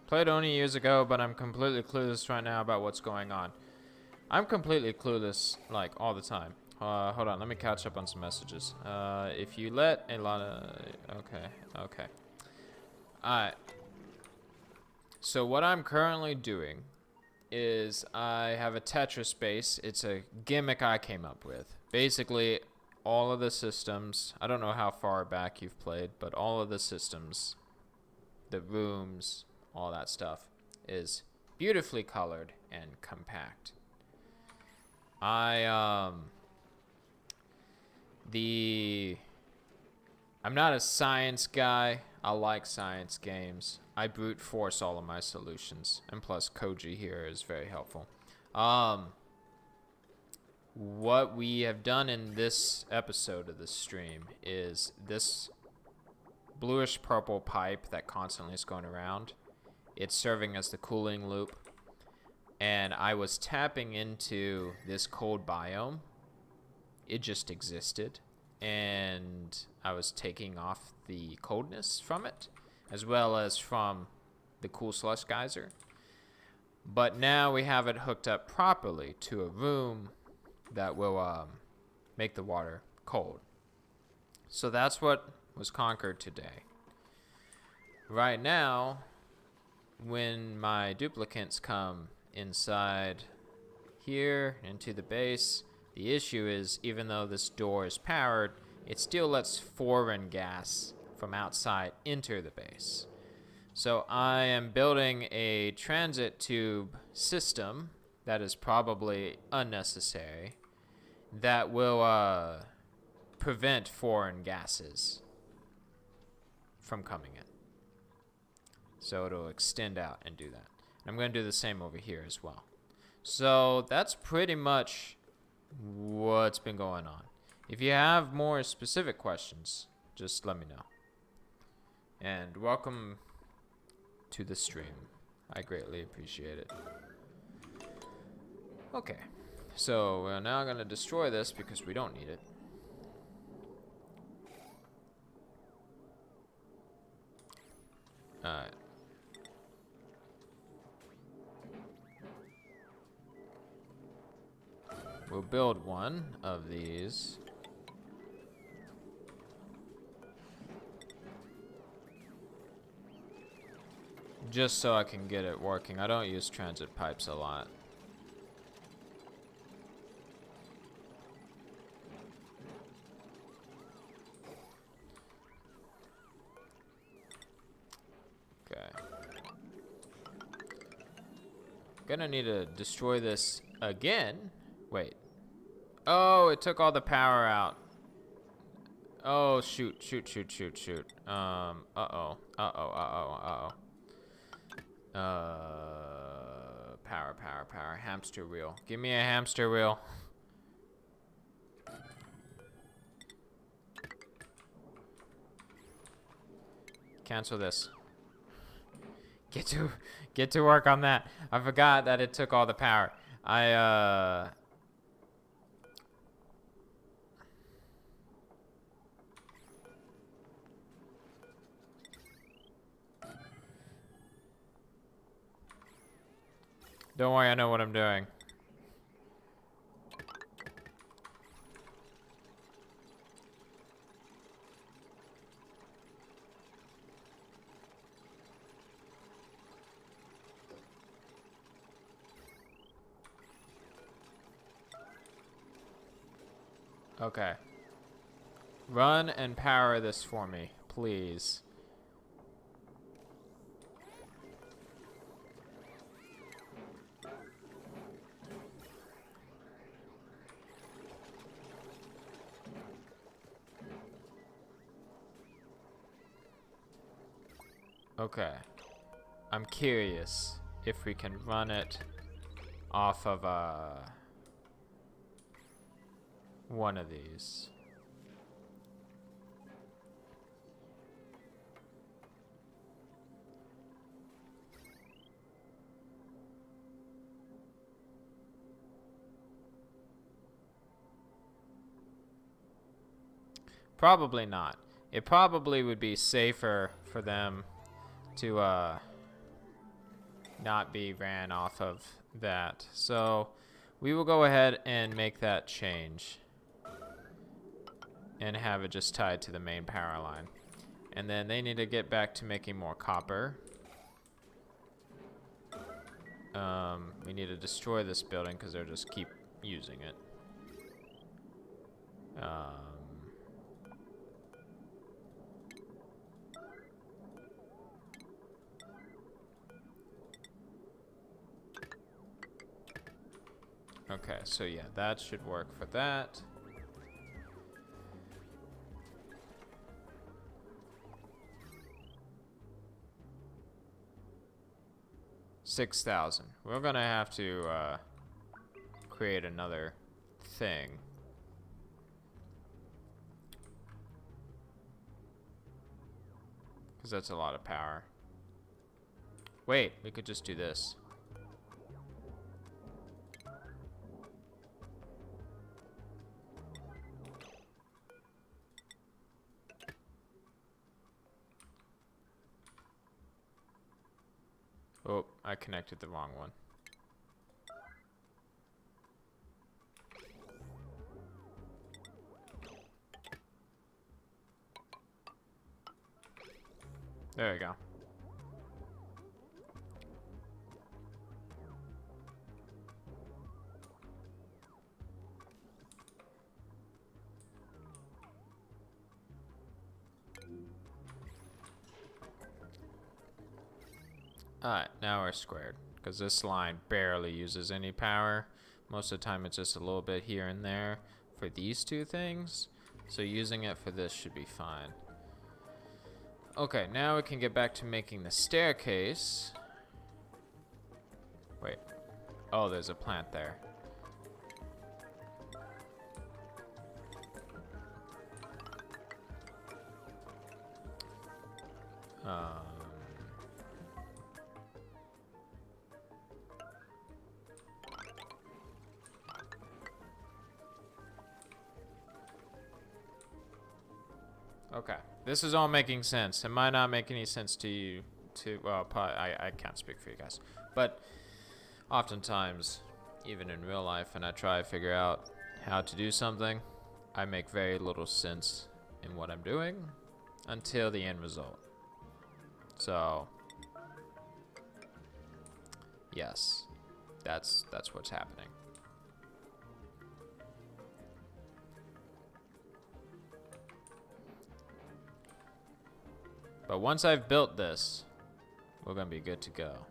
Played ONI years ago, but I'm completely clueless right now about what's going on. I'm completely clueless, like, all the time. Hold on, let me catch up on some messages. If you let Ilana... Okay. Alright. So what I'm currently doing is I have a Tetris base. It's a gimmick I came up with. Basically, all of the systems... I don't know how far back you've played, but all of the systems, the rooms, all that stuff, is beautifully colored and compact. I'm not a science guy. I like science games. I brute force all of my solutions. And plus, Koji here is very helpful. What we have done in this episode of the stream is this bluish purple pipe that constantly is going around. It's serving as the cooling loop. And I was tapping into this cold biome. It just existed. And I was taking off the coldness from it, as well as from the cool slush geyser. But now we have it hooked up properly to a room that will make the water cold. So that's what was conquered today. Right now, when my duplicates come inside here into the base, the issue is, even though this door is powered, it still lets foreign gas from outside enter the base. So I am building a transit tube system that is probably unnecessary that will prevent foreign gases from coming in. So it'll extend out and do that. I'm going to do the same over here as well. So that's pretty much what's been going on. If you have more specific questions, just let me know. And welcome to the stream. I greatly appreciate it. Okay, so we're now going to destroy this because we don't need it. Alright. We'll build one of these. Just so I can get it working. I don't use transit pipes a lot. Okay. Gonna need to destroy this again. Wait. Oh, it took all the power out. Oh, shoot. Uh-oh. Power. Hamster wheel. Give me a hamster wheel. Cancel this. Get to work on that. I forgot that it took all the power. Don't worry, I know what I'm doing. Okay. Run and power this for me, please. Okay. I'm curious if we can run it off of one of these. Probably not. It probably would be safer for them to not be ran off of that. So we will go ahead and make that change and have it just tied to the main power line. And then they need to get back to making more copper. We need to destroy this building because they'll just keep using it. Okay, so yeah, that should work for that. $6,000. We're gonna have to create another thing. Because that's a lot of power. Wait, we could just do this. Oh, I connected the wrong one. There we go. Alright, now we're squared. Because this line barely uses any power. Most of the time it's just a little bit here and there for these two things. So using it for this should be fine. Okay, now we can get back to making the staircase. Wait. Oh, there's a plant there. Okay, this is all making sense. It might not make any sense to you, well, I can't speak for you guys. But oftentimes, even in real life, when I try to figure out how to do something, I make very little sense in what I'm doing until the end result. So, yes, that's what's happening. But once I've built this, we're gonna be good to go.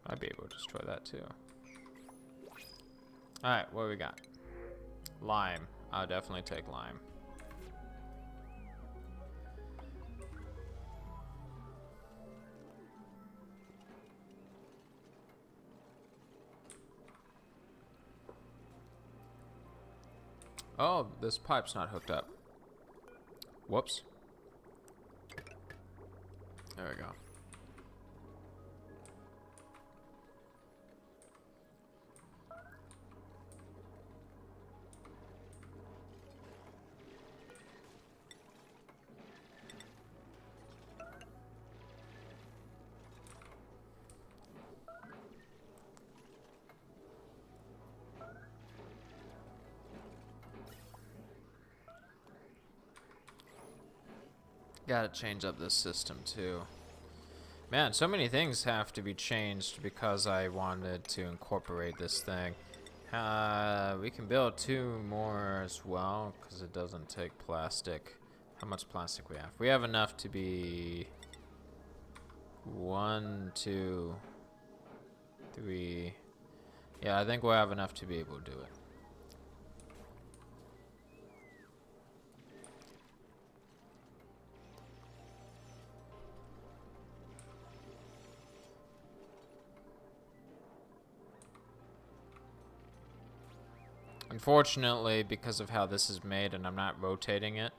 Might be able to destroy that too. Alright, what do we got? Lime. I'll definitely take lime. Oh, this pipe's not hooked up. Whoops. There we go. Gotta change up this system too. Man, so many things have to be changed because I wanted to incorporate this thing. We can build 2 more as well because it doesn't take plastic. How much plastic we have? We have enough to be 1, 2, 3. Yeah, I think we'll have enough to be able to do it. Unfortunately, because of how this is made and I'm not rotating it,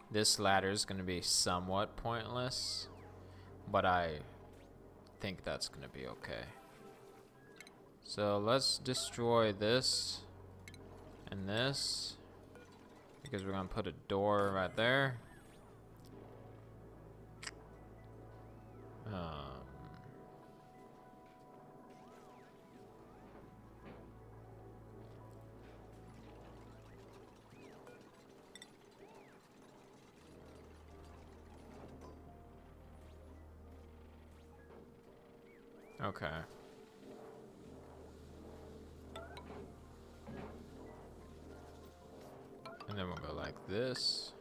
this ladder is going to be somewhat pointless, but I think that's going to be okay. So let's destroy this and this, because we're going to put a door right there. Okay. And then we'll go like this.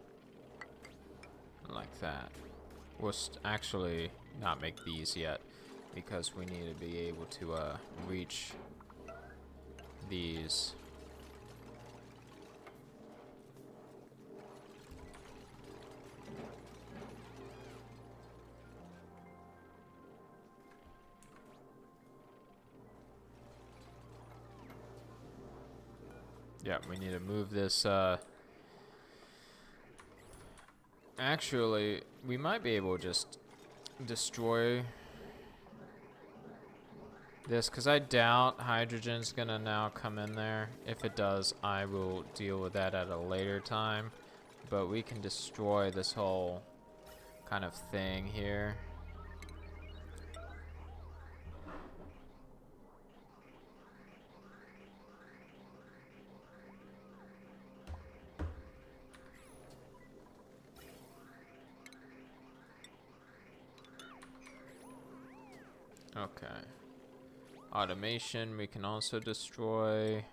And like that. We'll actually not make these yet because we need to be able to reach these. Yeah, we need to move this, actually, we might be able to just destroy this, because I doubt hydrogen's gonna now come in there. If it does, I will deal with that at a later time. But we can destroy this whole kind of thing here. Okay. Automation we can also destroy.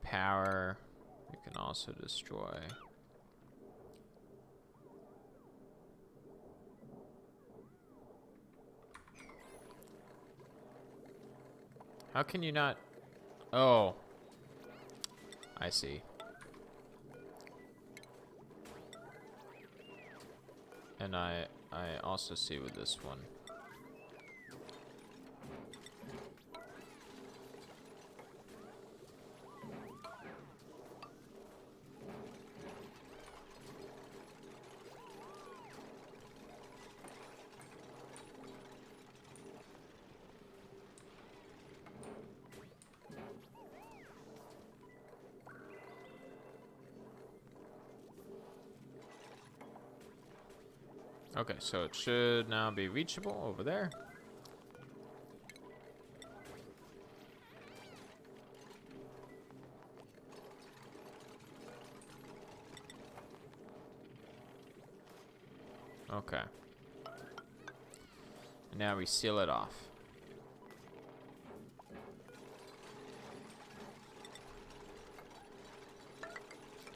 Power we can also destroy. How can you not? Oh, I see. And I also see with this one. Okay, so it should now be reachable over there. Okay. And now we seal it off.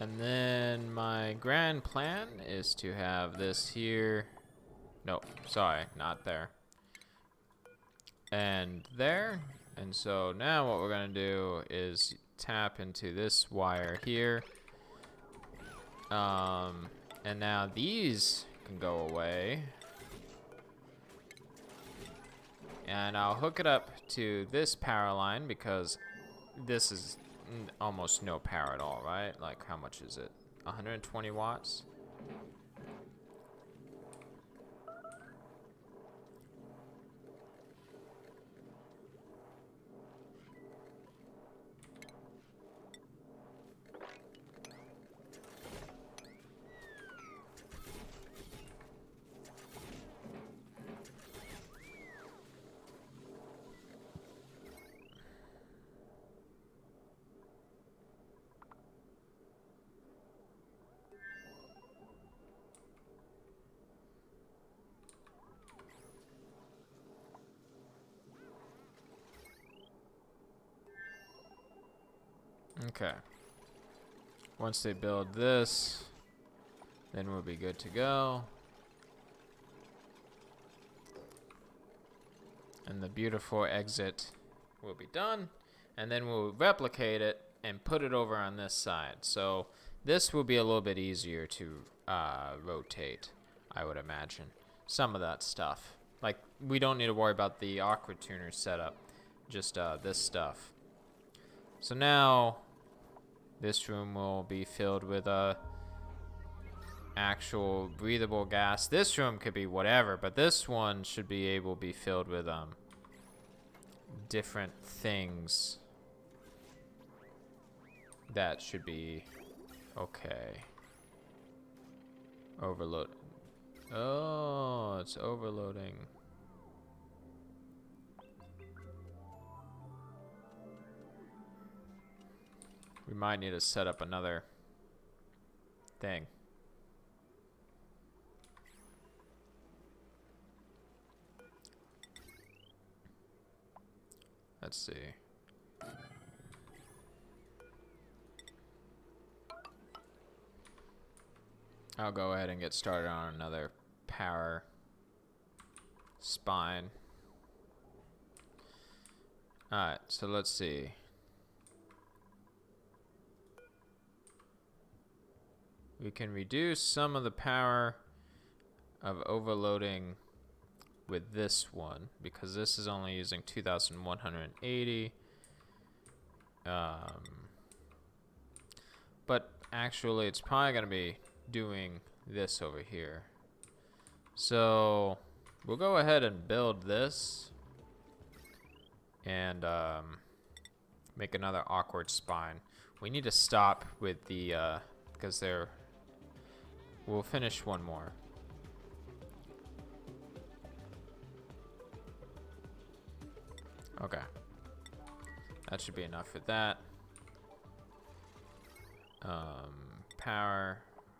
And then my grand plan is to have this here. No, sorry, not there. And there. And so now what we're gonna do is tap into this wire here. And now these can go away. And I'll hook it up to this power line because this is almost no power at all, right? Like, how much is it? 120 watts? Okay. Once they build this, then we'll be good to go. And the beautiful exit will be done. And then we'll replicate it and put it over on this side. So this will be a little bit easier to rotate, I would imagine. Some of that stuff. Like, we don't need to worry about the aqua tuner setup. Just this stuff. So now this room will be filled with actual breathable gas. This room could be whatever, but this one should be able to be filled with different things that should be okay. Overload. Oh, it's overloading. We might need to set up another thing. Let's see. I'll go ahead and get started on another power spine. Alright, so let's see. We can reduce some of the power of overloading with this one because this is only using 2,180. But actually it's probably going to be doing this over here. So we'll go ahead and build this and make another awkward spine. We need to stop with the because we'll finish one more. Okay. That should be enough for that. Power.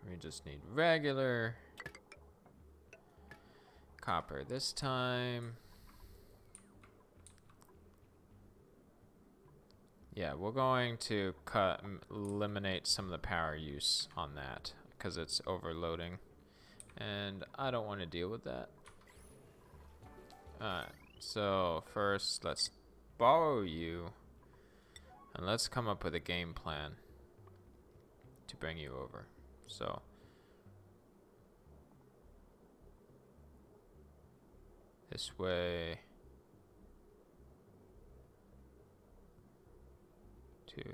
We just need regular copper this time. Yeah, we're going to eliminate some of the power use on that because it's overloading. And I don't want to deal with that. Alright, so first let's borrow you. And let's come up with a game plan to bring you over. So this way. 2, 3.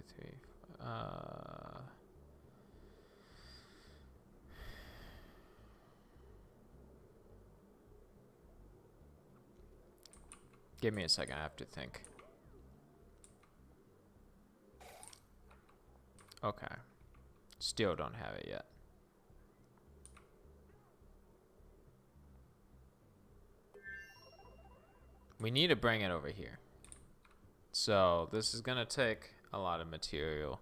Give me a second. I have to think. Okay. Still don't have it yet. We need to bring it over here. So this is gonna take a lot of material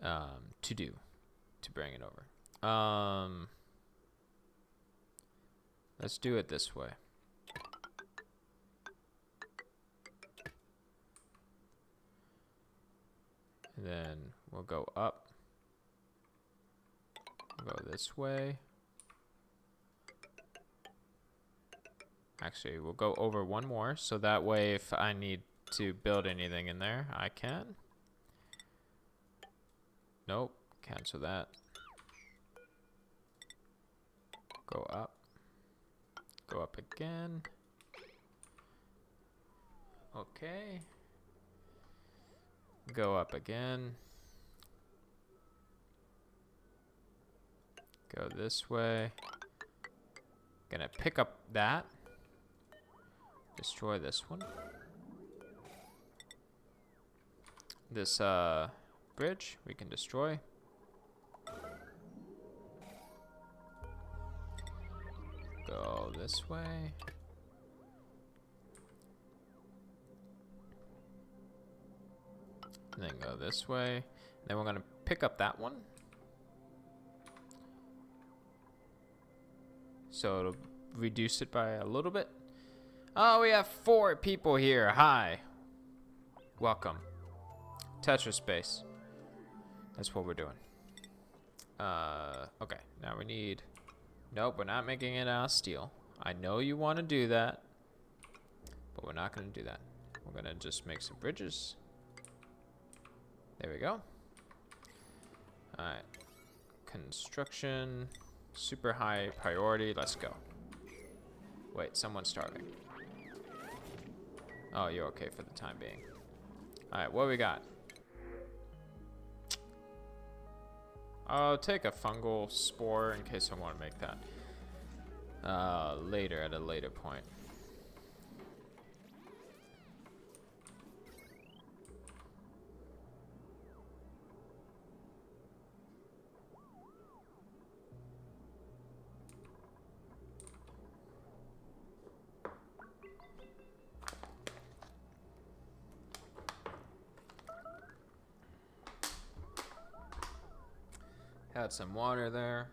to bring it over. Let's do it this way. And then we'll go up. We'll go this way. Actually, we'll go over one more, so that way if I need to build anything in there, I can. Nope, cancel that. Go up. Go up again. Okay. Go up again. Go this way. Gonna pick up that. Destroy this one. This bridge we can destroy. Go this way. And then go this way. And then we're gonna pick up that one. So it'll reduce it by a little bit. Oh, we have 4 people here. Hi. Welcome. Tetris Space. That's what we're doing. Okay. Now we need... Nope, we're not making it out of steel. I know you want to do that, but we're not going to do that. We're going to just make some bridges. There we go. Alright. Construction. Super high priority. Let's go. Wait, someone's starving. Oh, you're okay for the time being. Alright, what we got? I'll take a fungal spore in case I want to make that later, at a later point. Had some water there.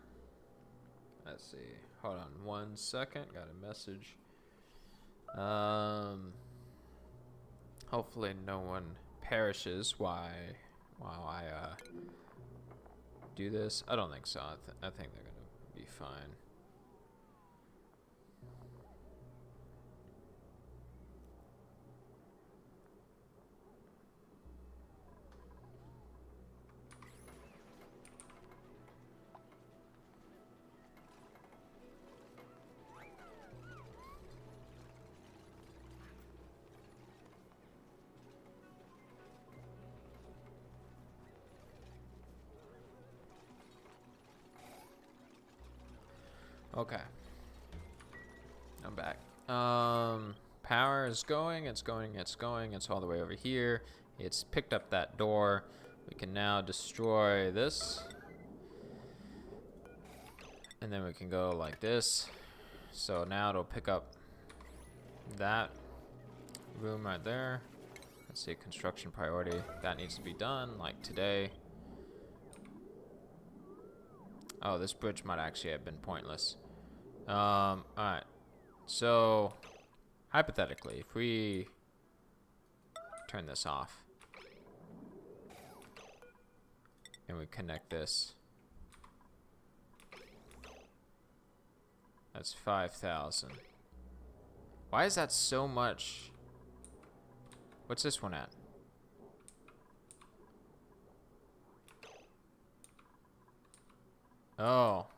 Let's see. Hold on 1 second. Got a message. Hopefully no one perishes while I do this. I don't think so. I think they're gonna be fine. Okay. I'm back. Power is going. It's going. It's going. It's all the way over here. It's picked up that door. We can now destroy this. And then we can go like this. So now it'll pick up that room right there. Let's see, construction priority. That needs to be done like today. Oh, this bridge might actually have been pointless. Alright. So, hypothetically, if we turn this off and we connect this, that's 5,000. Why is that so much? What's this one at? Oh.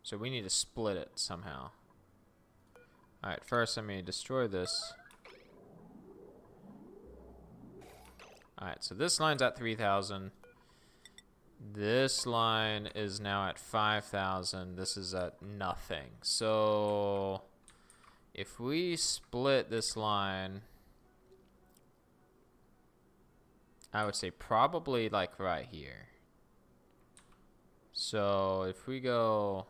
So we need to split it somehow. Alright, first let me destroy this. Alright, so this line's at 3,000. This line is now at 5,000. This is at nothing. So if we split this line, I would say probably like right here. So if we go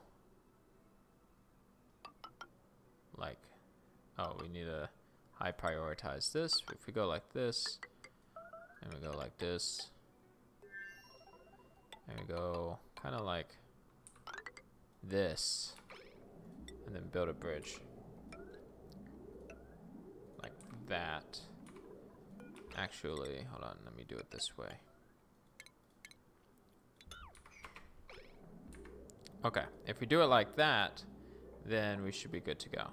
like, oh, we need to high prioritize this. If we go like this, and we go like this, and we go kind of like this, and then build a bridge like that. Actually, hold on, let me do it this way. Okay, if we do it like that, then we should be good to go.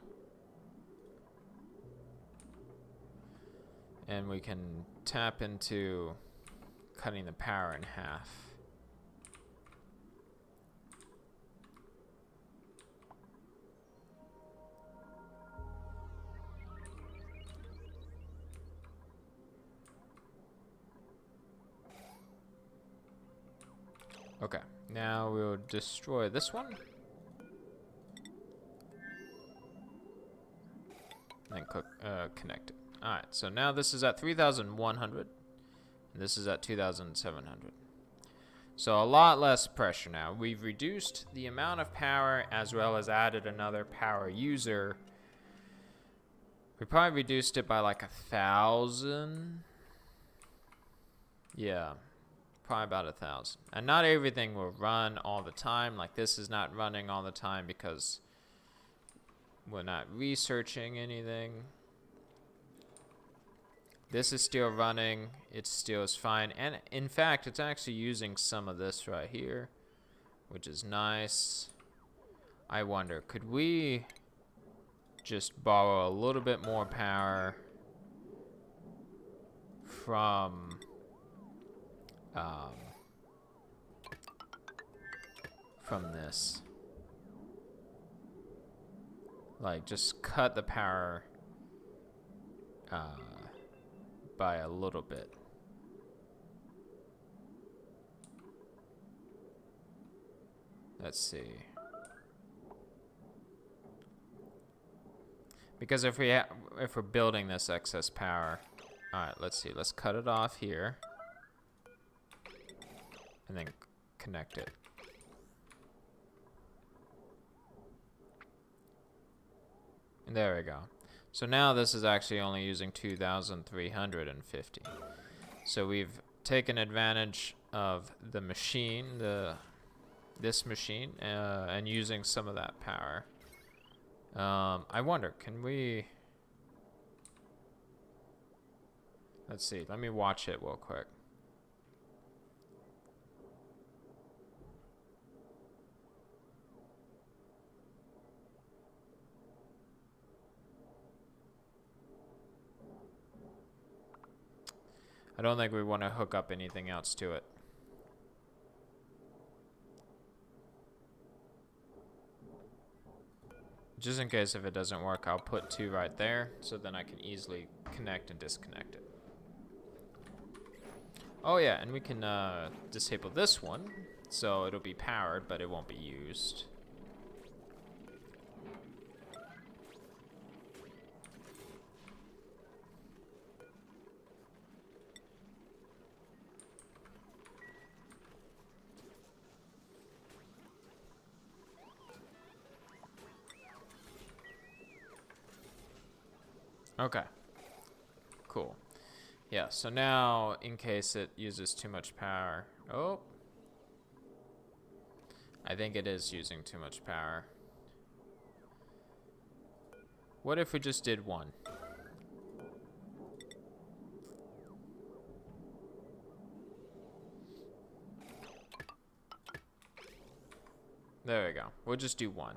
And we can tap into cutting the power in half. Okay, now we'll destroy this one. And connect it. Alright, so now this is at 3,100. And this is at 2,700. So a lot less pressure now. We've reduced the amount of power as well as added another power user. We probably reduced it by like 1,000. Yeah, probably about 1,000. And not everything will run all the time. Like this is not running all the time because we're not researching anything. This is still running. It still is fine. And in fact, it's actually using some of this right here, which is nice. I wonder, could we just borrow a little bit more power from this? Like, just cut the power by a little bit. Let's see. Because if we're building this excess power, all right, let's see. Let's cut it off here and then connect it. And there we go. So now this is actually only using 2,350. So we've taken advantage of the machine, this machine, and using some of that power. I wonder, can we... Let's see, let me watch it real quick. I don't think we want to hook up anything else to it. Just in case if it doesn't work, I'll put 2 right there, so then I can easily connect and disconnect it. Oh yeah, and we can disable this one, so it'll be powered, but it won't be used. Okay, cool. Yeah, so now in case it uses too much power. Oh, I think it is using too much power. What if we just did 1? There we go. We'll just do 1.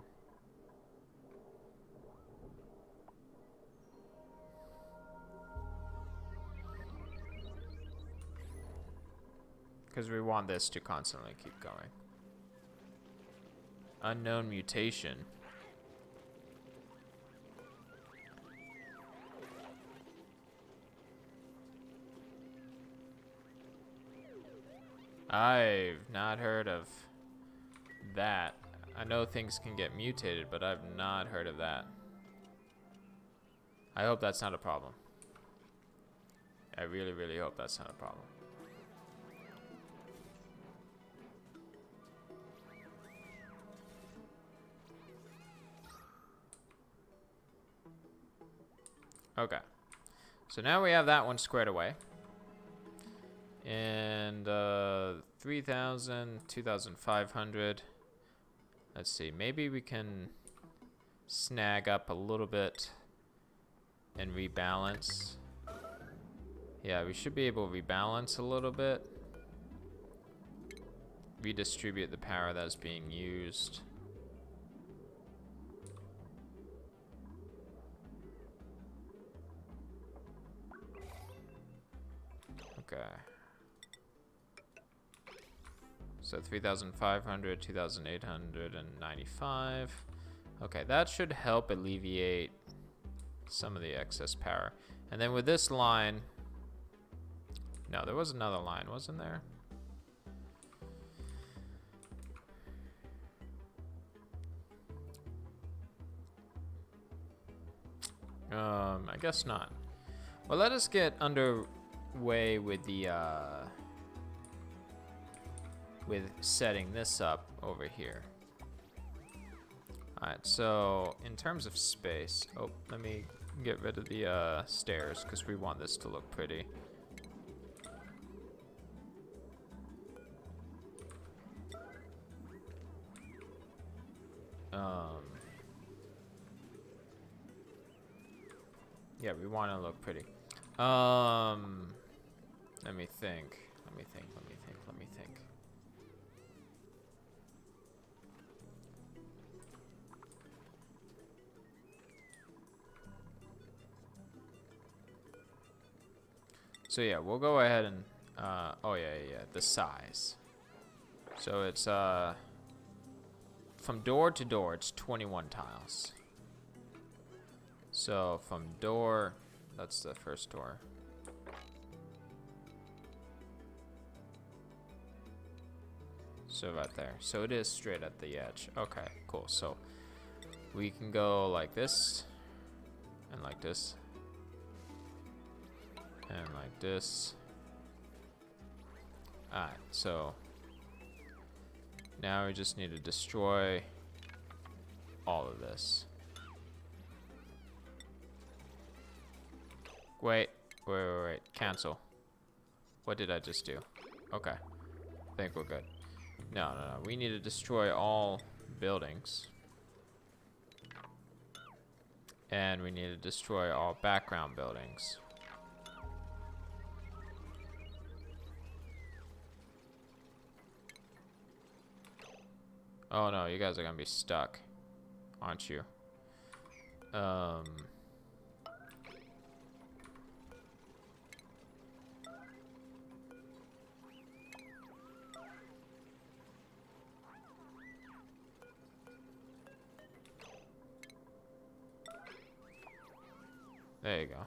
Because we want this to constantly keep going. Unknown mutation. I've not heard of that. I know things can get mutated, but I've not heard of that. I hope that's not a problem. I really, really hope that's not a problem. Okay, so now we have that one squared away. And 3,000, 2,500. Let's see, maybe we can snag up a little bit and rebalance. Yeah, we should be able to rebalance a little bit. redistribute the power that's being used. Okay. So 3,500, 2,895. Okay, that should help alleviate some of the excess power. And then with this line, no, there was another line, wasn't there? I guess not. Well, let us get underway with the with setting this up over here. Alright, so in terms of space, oh, let me get rid of the stairs because we want this to look pretty. Yeah, we want to look pretty. Let me think. Let me think. So yeah, we'll go ahead and oh yeah, the size. So it's from door to door, it's 21 tiles. So from door, that's the first door. So right there. So it is straight at the edge. Okay, cool. So we can go like this, and like this, and like this. Alright, so now we just need to destroy all of this. Wait. Cancel. What did I just do? Okay. I think we're good. No. We need to destroy all buildings. And we need to destroy all background buildings. Oh no, you guys are gonna be stuck, aren't you? There you go.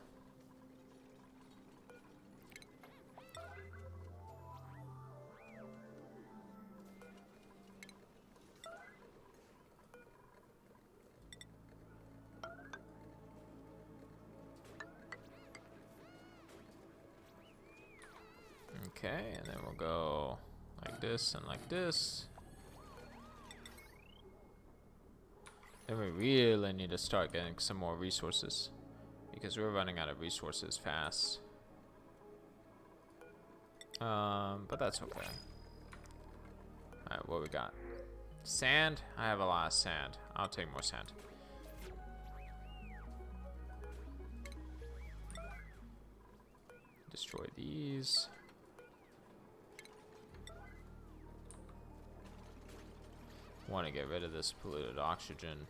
Okay, and then we'll go like this and like this. Then we really need to start getting some more resources because we're running out of resources fast. But that's okay. Alright, what we got? Sand? I have a lot of sand. I'll take more sand. Destroy these. Want to get rid of this polluted oxygen.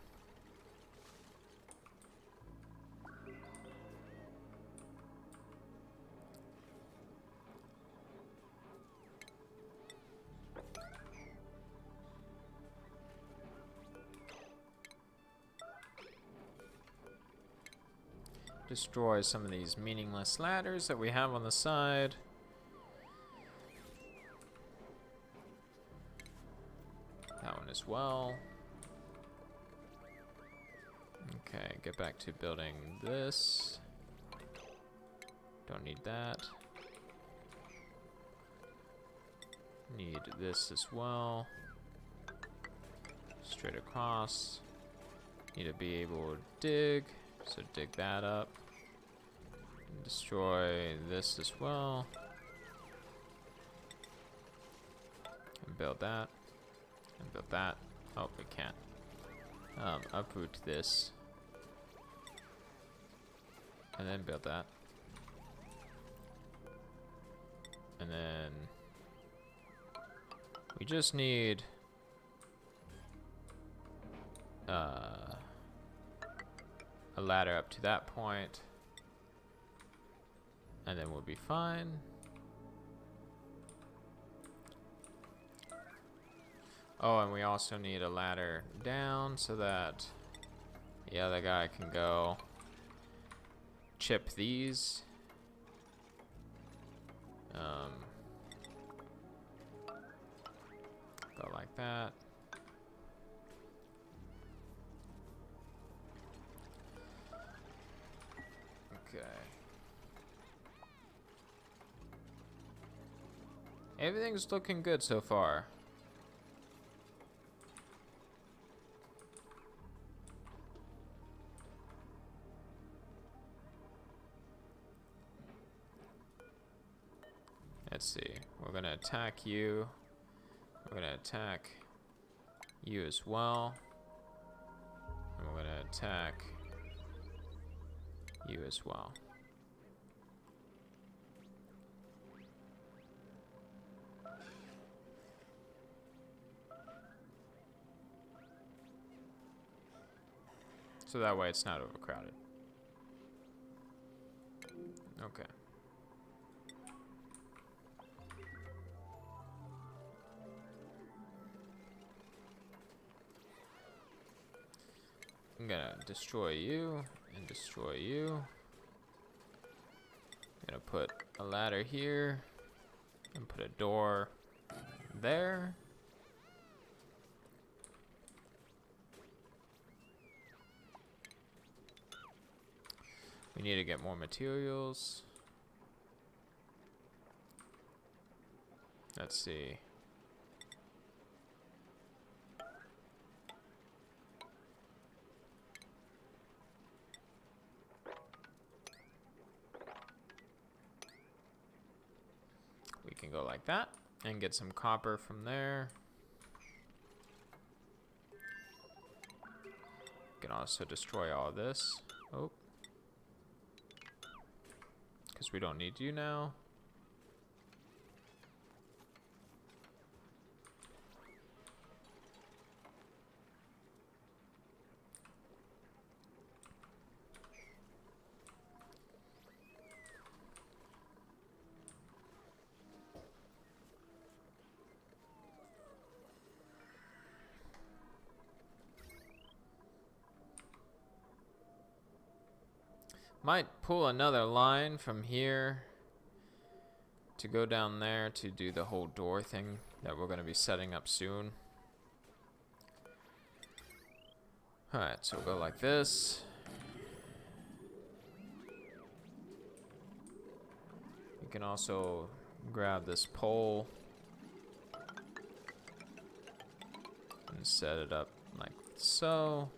Destroy some of these meaningless ladders that we have on the side. That one as well. Okay, get back to building this. Don't need that. Need this as well. Straight across. Need to be able to dig. So dig that up. Destroy this as well. And build that. And build that. Oh, we can't. Uproot this. And then build that. And then We just need a ladder up to that point, and then we'll be fine. Oh, and we also need a ladder down so that the other guy can go chip these. Go like that. Okay. Everything's looking good so far. Let's see. We're gonna attack you. We're gonna attack you as well. And we're gonna attack you as well. So that way it's not overcrowded. Okay. I'm gonna destroy you and destroy you. I'm gonna put a ladder here and put a door there. We need to get more materials. Let's see. We can go like that and get some copper from there. We can also destroy all this. Oh. Because we don't need you now. Might pull another line from here to go down there to do the whole door thing that we're going to be setting up soon. Alright, so we'll go like this. You can also grab this pole and set it up like so.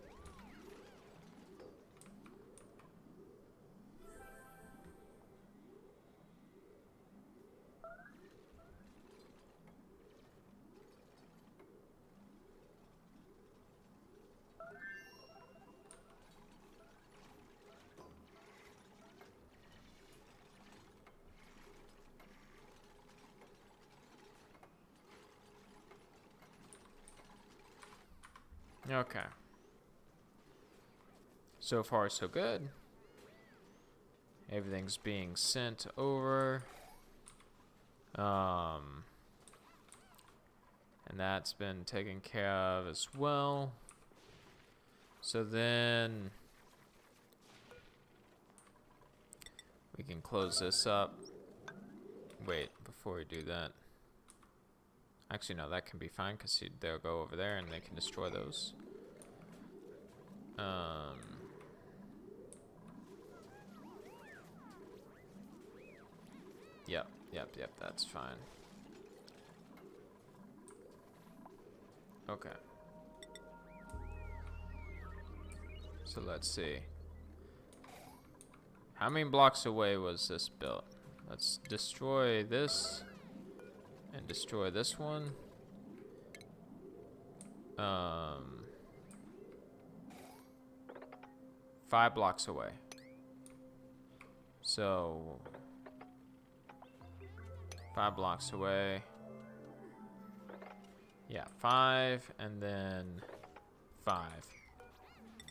Okay. So far, so good. Everything's being sent over. And that's been taken care of as well. So then we can close this up. Wait, before we do that. Actually, no, that can be fine because they'll go over there and they can destroy those. Yep, that's fine. Okay. So let's see. How many blocks away was this built? Let's destroy this and destroy this one. 5 blocks away. So 5 blocks away. Yeah, 5 and then 5.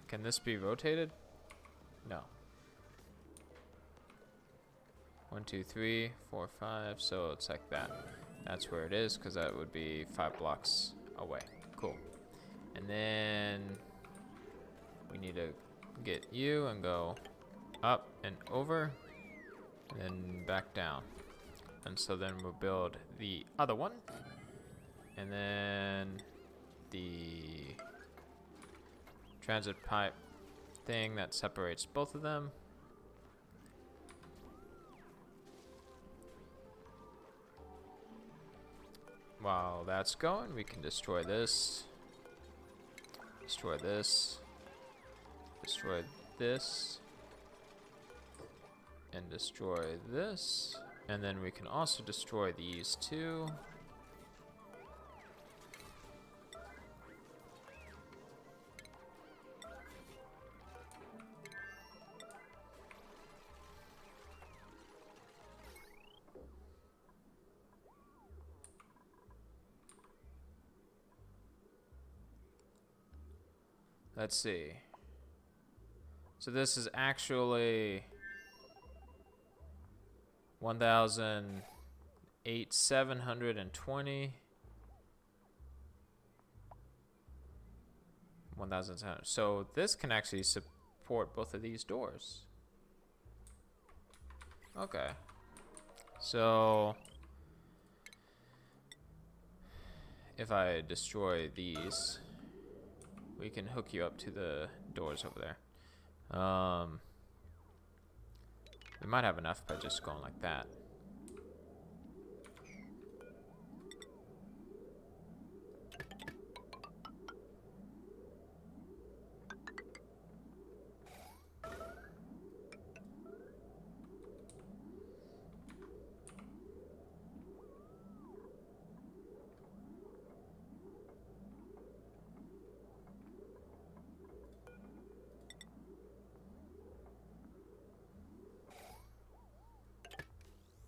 Can this be rotated? No. 1, 2, 3, 4, 5. So it's like that. That's where it is, because that would be 5 blocks away. Cool. And then we need to get you and go up and over, and then back down. And so then we'll build the other one, and then the transit pipe thing that separates both of them. While that's going, we can destroy this, destroy this, destroy this, and destroy this. And then we can also destroy these two. Let's see. So this is actually 1,720. 1,700. So this can actually support both of these doors. Okay. So if I destroy these, we can hook you up to the doors over there. We might have enough by just going like that.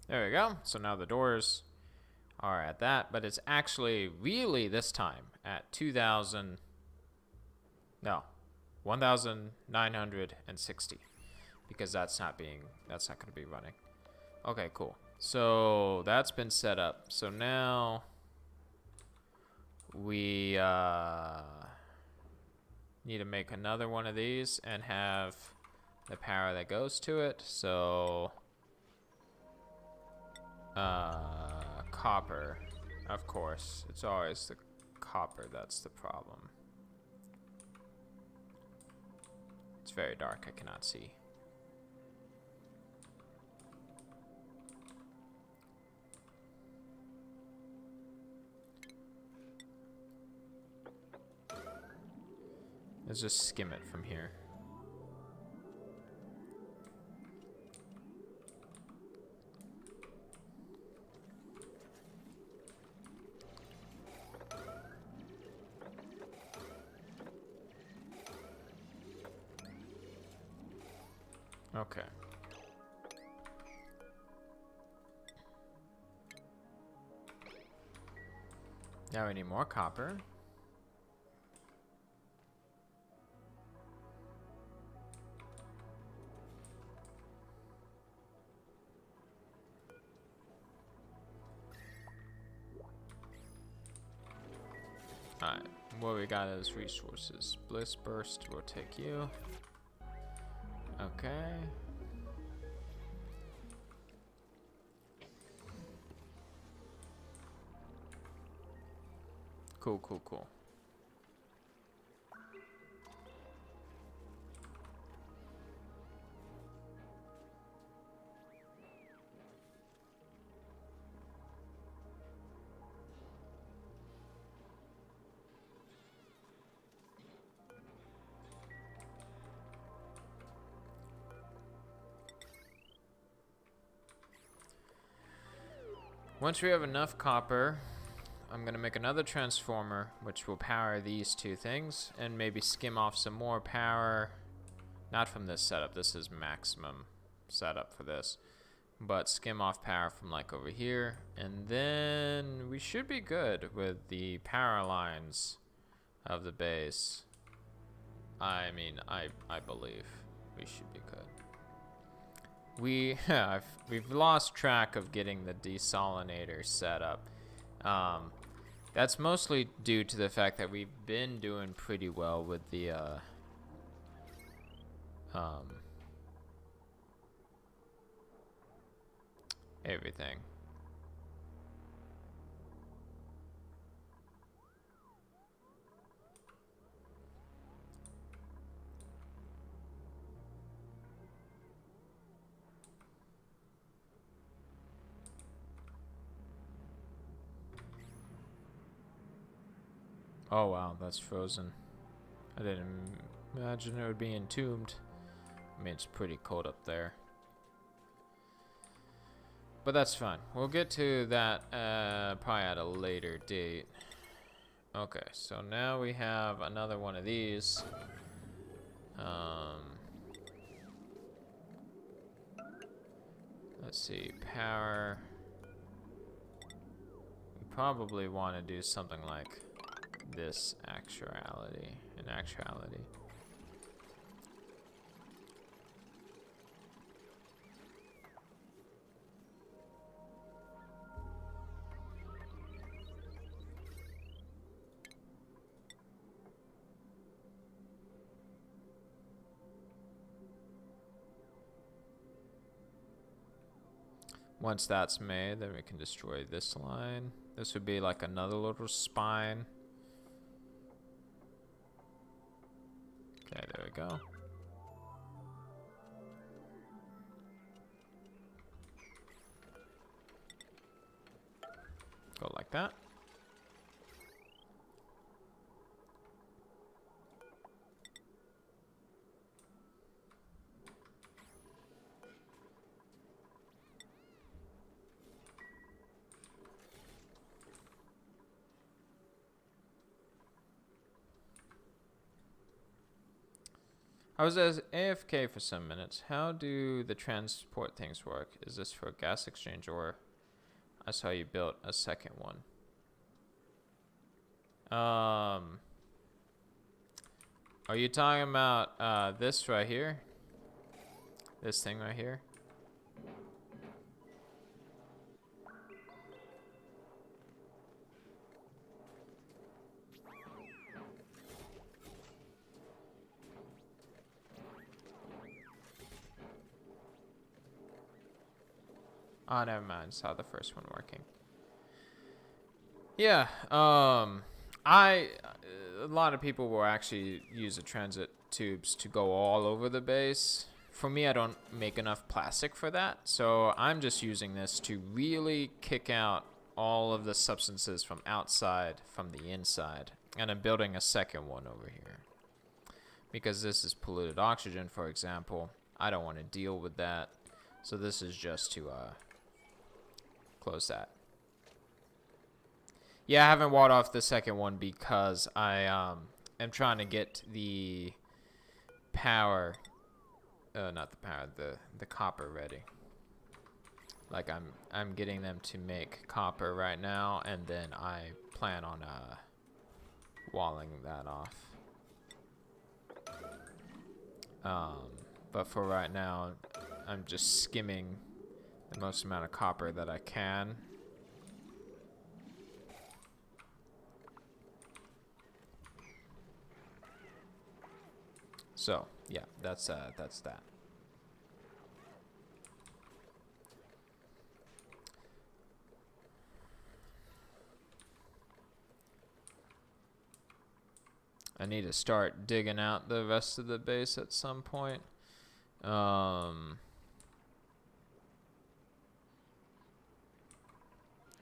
There we go. So now the doors are at that, but it's actually really this time at 2,000. No, 1,960, because that's not going to be running. Okay, cool. So that's been set up. So now we need to make another one of these and have the power that goes to it. So copper, of course. It's always the copper that's the problem. It's very dark, I cannot see. Let's just skim it from here. Okay. Now we need more copper. Alright, what we got is resources. Bliss Burst, we'll take you. Okay. Cool, cool, cool. Once we have enough copper, I'm going to make another transformer, which will power these two things, and maybe skim off some more power. Not from this setup. This is maximum setup for this. but skim off power from like over here, and then we should be good with the power lines of the base. I mean, I believe we should be good. We've lost track of getting the desalinator set up. That's mostly due to the fact that we've been doing pretty well with the everything. Oh wow, that's frozen. I didn't imagine it would be entombed. I mean, it's pretty cold up there. But that's fine. We'll get to that probably at a later date. Okay, so now we have another one of these. Let's see, power. We probably want to do something like this in actuality. Once that's made, then we can destroy this line. This would be like another little spine. Okay, there we go. Go like that. I was as AFK for some minutes. How do the transport things work? Is this for gas exchange, or I saw you built a second one? Are you talking about this right here? This thing right here? Oh, never mind. Saw the first one working. Yeah. A lot of people will actually use the transit tubes to go all over the base. For me, I don't make enough plastic for that, so I'm just using this to really kick out all of the substances from outside, from the inside. And I'm building a second one over here. Because this is polluted oxygen, for example. I don't want to deal with that. So this is just to close that. Yeah, I haven't walled off the second one because I am trying to get the power, not the power, the copper ready. Like I'm getting them to make copper right now, and then I plan on walling that off. But for right now, I'm just skimming the most amount of copper that I can. So, yeah, that's that. I need to start digging out the rest of the base at some point.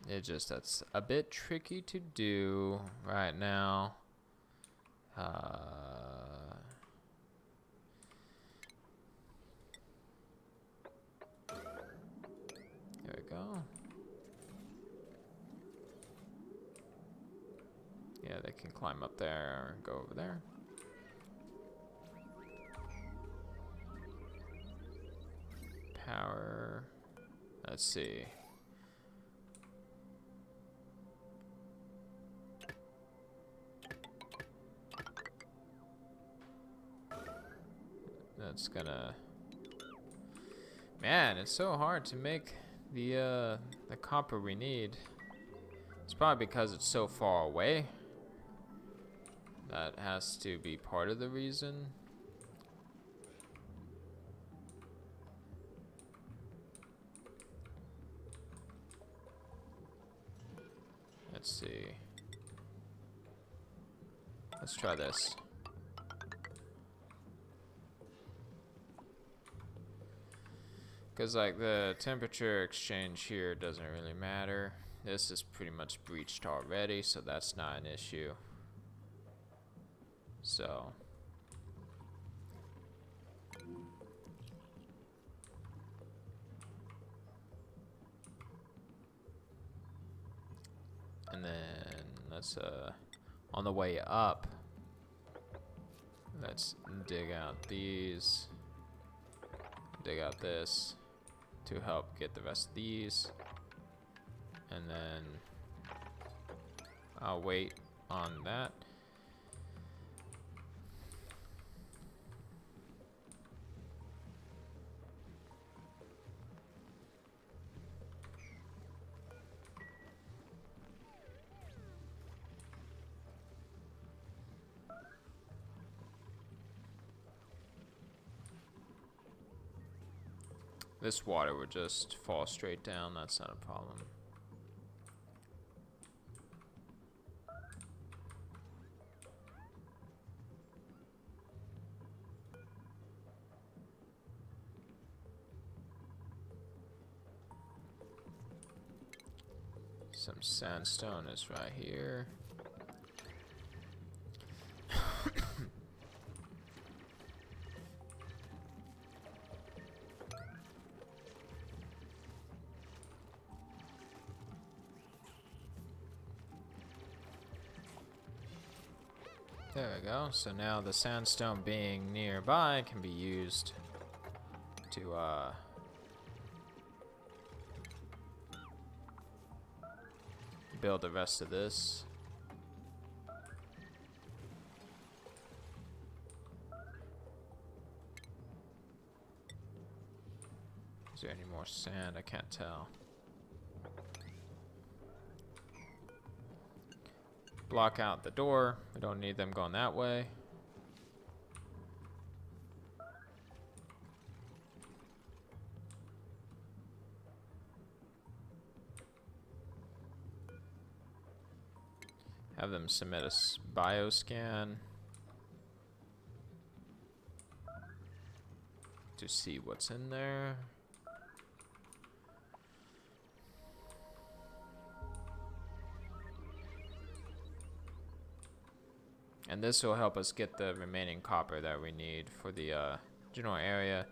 That's a bit tricky to do right now. There we go. Yeah, they can climb up there and go over there. Power. let's see. That's gonna... Man, it's so hard to make the copper we need. It's probably because it's so far away. That has to be part of the reason. Let's see. Let's try this. Because like the temperature exchange here doesn't really matter. This is pretty much breached already, so that's not an issue. So and then let's on the way up, let's dig out these, dig out this to help get the rest of these, and then I'll wait on that. This water would just fall straight down, that's not a problem. Some sandstone is right here. There we go. So now the sandstone being nearby can be used to build the rest of this. Is there any more sand? I can't tell. Block out the door. We don't need them going that way. Have them submit a bioscan to see what's in there. And this will help us get the remaining copper that we need for the general area.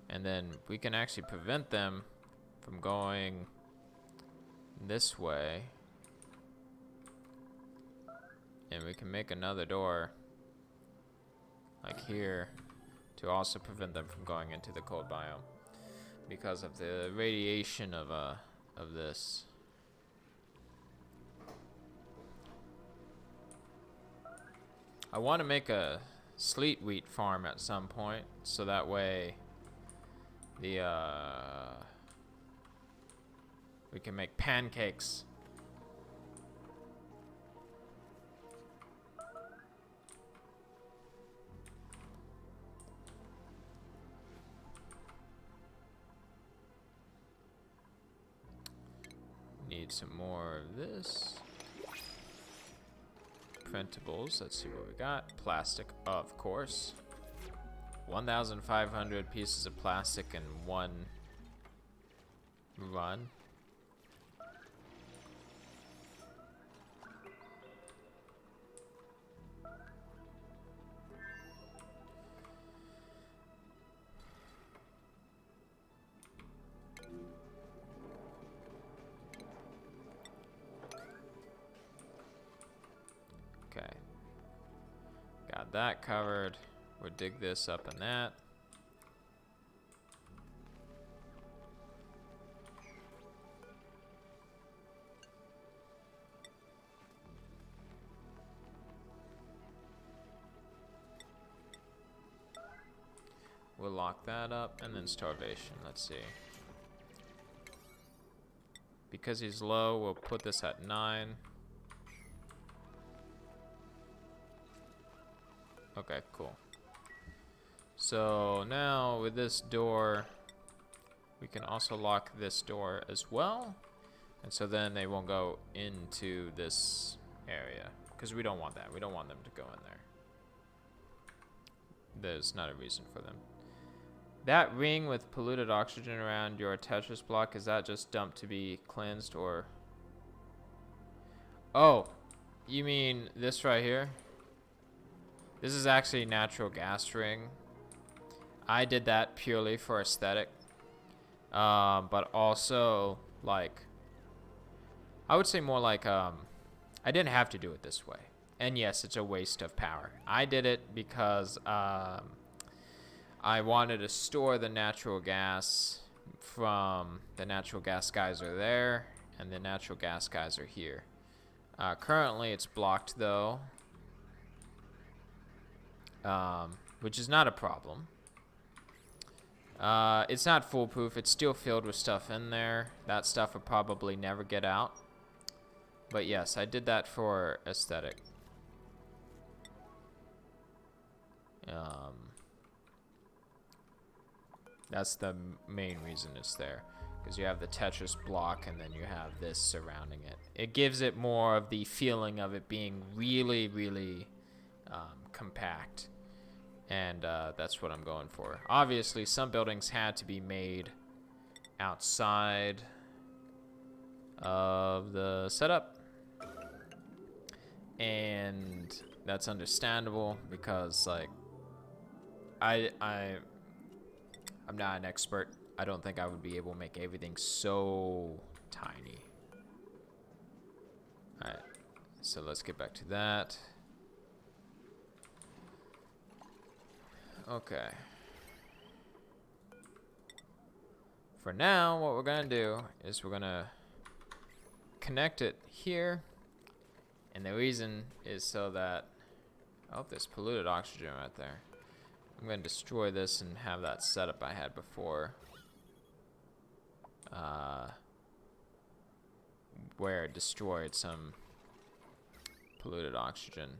And then we can actually prevent them from going this way. And we can make another door like here to also prevent them from going into the cold biome because of the radiation of this. I want to make a sleet wheat farm at some point, so that way the we can make pancakes. Need some more of this. Printables, let's see what we got. Plastic, of course. 1,500 pieces of plastic in one run. Okay, got that covered. We'll dig this up and that. we'll lock that up, and then starvation. Let's see. Because he's low, we'll put this at 9. Okay, cool. So now with this door, we can also lock this door as well. And so then they won't go into this area, because we don't want that. We don't want them to go in there. There's not a reason for them. That ring with polluted oxygen around your Tetris block, is that just dumped to be cleansed, or? Oh, you mean this right here? This is actually natural gas ring. I did that purely for aesthetic. But also, like, I would say more like, I didn't have to do it this way. And yes, it's a waste of power. I did it because I wanted to store the natural gas from the natural gas geyser there, and the natural gas geyser here. Currently, it's blocked though, which is not a problem. It's not foolproof. It's still filled with stuff in there. That stuff will probably never get out. But yes, I did that for aesthetic. That's the main reason it's there. Because you have the Tetris block and then you have this surrounding it. It gives it more of the feeling of it being really, really compact. And that's what I'm going for. Obviously, some buildings had to be made outside of the setup. And that's understandable because, like, I'm not an expert. I don't think I would be able to make everything so tiny. Alright, so let's get back to that. Okay. For now, what we're gonna do is we're gonna connect it here. And the reason is so that, oh, there's polluted oxygen right there. I'm gonna destroy this and have that setup I had before. Where it destroyed some polluted oxygen.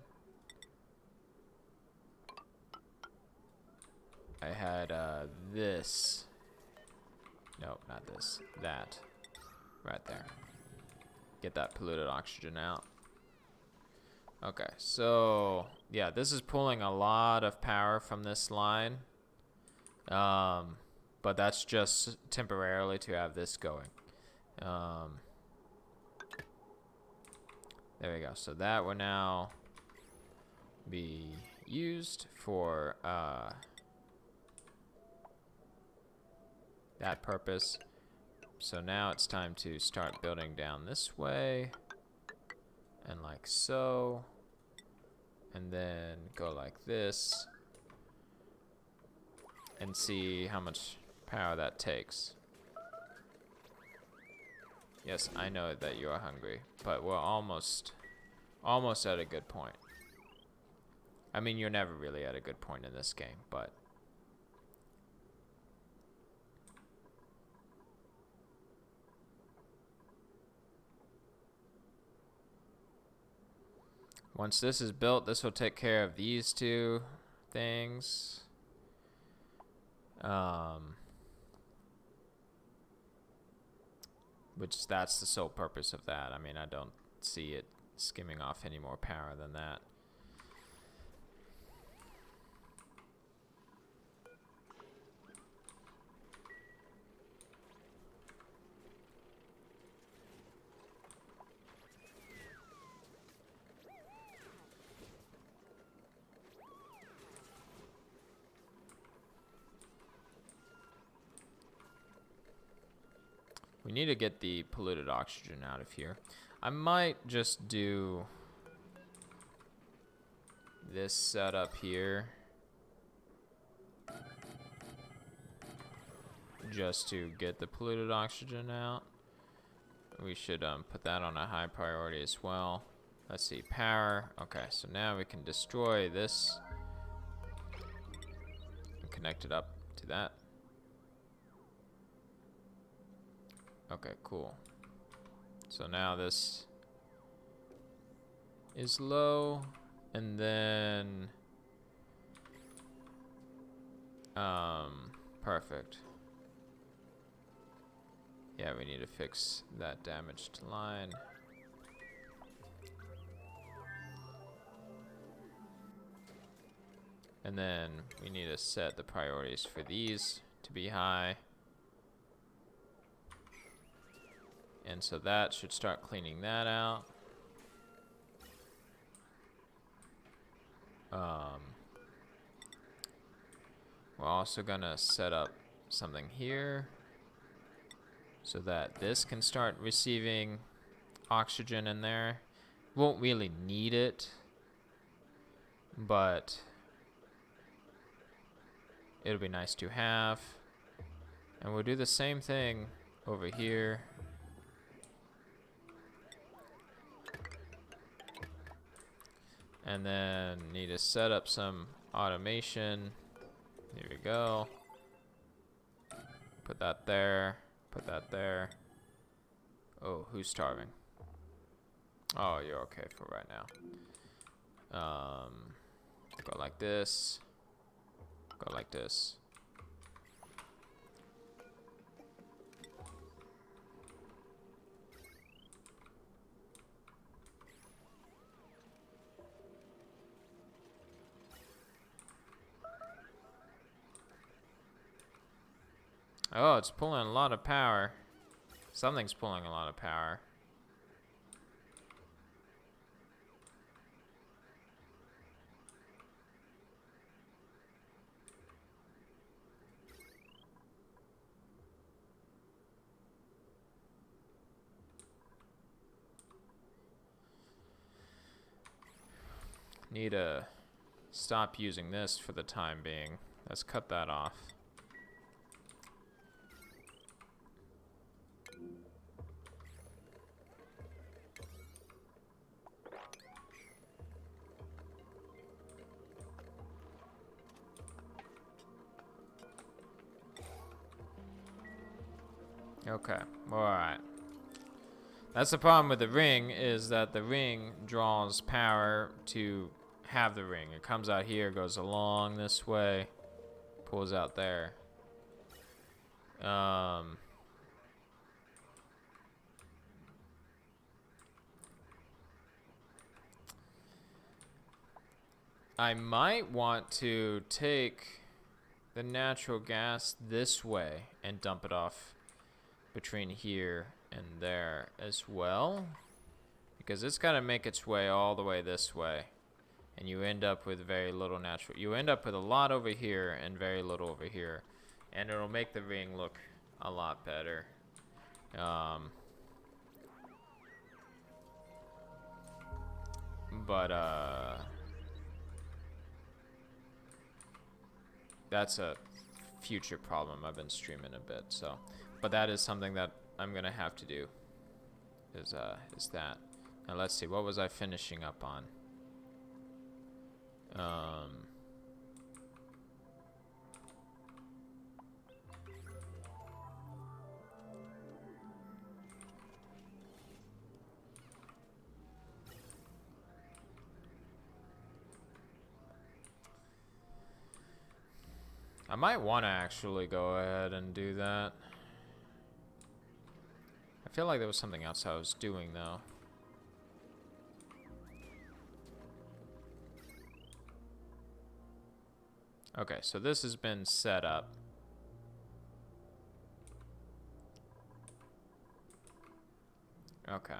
I had this. No, not this. That. Right there. Get that polluted oxygen out. Okay, so yeah, this is pulling a lot of power from this line. But that's just temporarily to have this going. There we go. So that will now be used for that purpose. So now it's time to start building down this way, and like so, and then go like this, and see how much power that takes. Yes, I know that you are hungry, but we're almost at a good point. I mean, you're never really at a good point in this game, but once this is built, this will take care of these two things. Which that's the sole purpose of that. I mean, I don't see it skimming off any more power than that. We need to get the polluted oxygen out of here. I might just do this setup here just to get the polluted oxygen out. We should put that on a high priority as well. Let's see, power. Okay, so now we can destroy this and connect it up to to that. Okay, cool. So now this is low, and then perfect. Yeah, we need to fix that damaged line. And then we need to set the priorities for these to be high. And so that should start cleaning that out. We're also gonna set up something here so that this can start receiving oxygen in there. Won't really need it, but it'll be nice to have. And we'll do the same thing over here. And then need to set up some automation. Here we go. Put that there. Put that there. Oh, who's starving? Oh, you're okay for right now. Go like this. Go like this. Oh, it's pulling a lot of power. Something's pulling a lot of power. Need to stop using this for the time being. Let's cut that off. Okay, alright. That's the problem with the ring, is that the ring draws power to have the ring. It comes out here, goes along this way, pulls out there. I might want to take the natural gas this way and dump it off between here and there as well, because it's got to make its way all the way this way, and you end up with very little natural. You end up with a lot over here and very little over here, and it'll make the ring look a lot better. That's a future problem. I've been streaming a bit, so, but that is something that I'm gonna have to do. Is that? Now let's see. What was I finishing up on? I might want to actually go ahead and do that. I feel like there was something else I was doing, though. Okay, so this has been set up. Okay.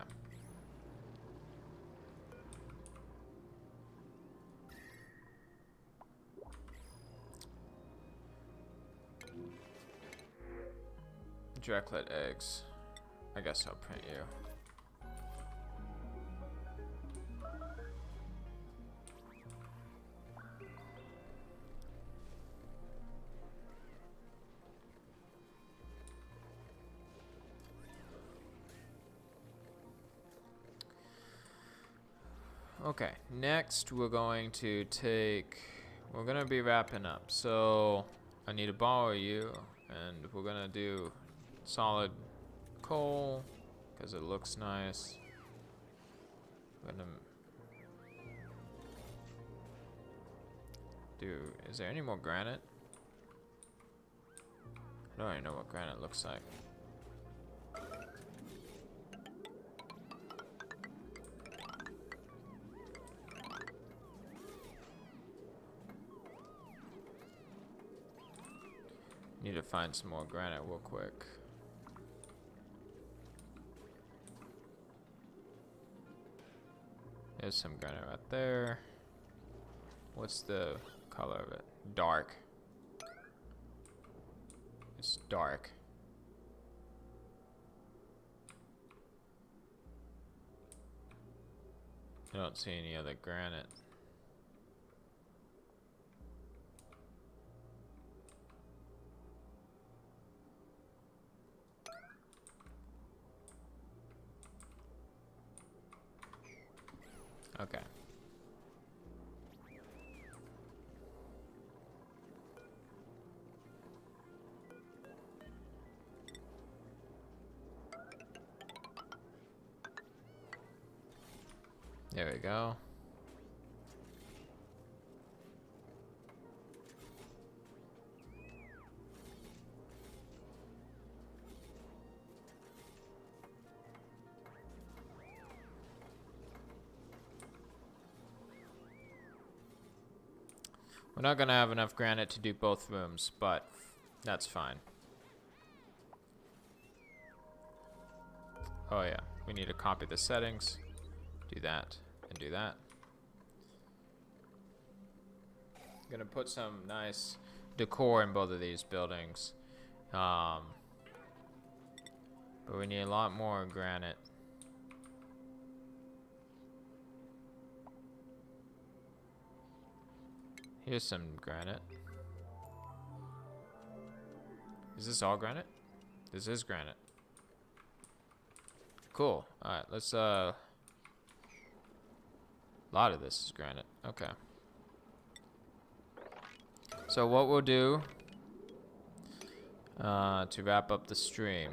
Direct-lit eggs. I guess I'll print you. Okay, next we're going to be wrapping up. So I need to borrow you, and we're gonna do solid coal because it looks nice. Is there any more granite? I don't even know what granite looks like. Need to find some more granite real quick. There's some granite right there. What's the color of it? Dark. It's dark. I don't see any other granite. Okay. There we go. We're not gonna have enough granite to do both rooms, but that's fine. Oh yeah, we need to copy the settings, do that, and do that. I'm gonna put some nice decor in both of these buildings. But we need a lot more granite. Here's some granite. Is this all granite? This is granite. Cool. Alright, let's a lot of this is granite. Okay. So what we'll do to wrap up the stream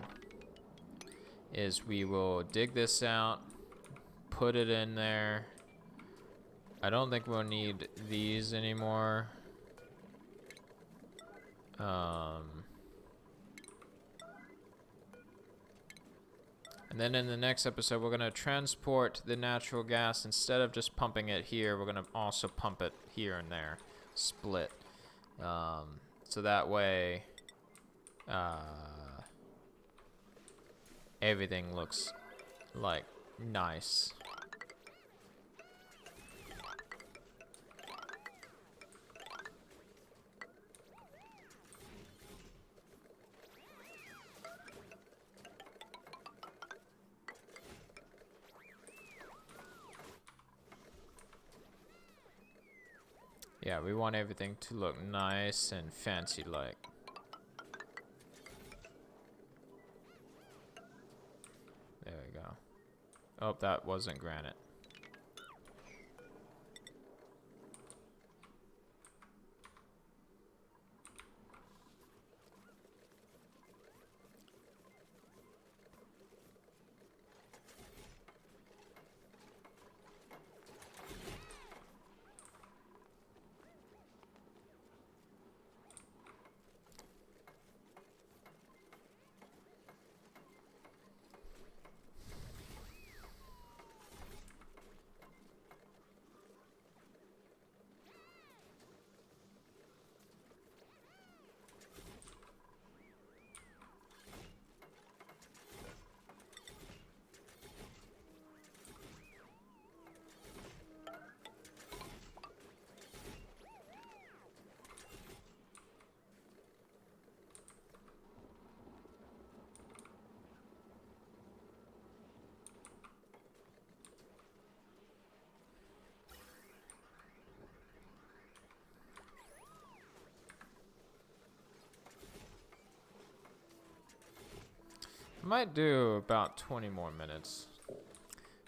is we will dig this out, put it in there. I don't think we'll need these anymore. And then in the next episode, we're going to transport the natural gas. Instead of just pumping it here, we're going to also pump it here and there. Split. So that way, everything looks like nice. Yeah, we want everything to look nice and fancy-like. There we go. Oh, that wasn't granite. I might do about 20 more minutes.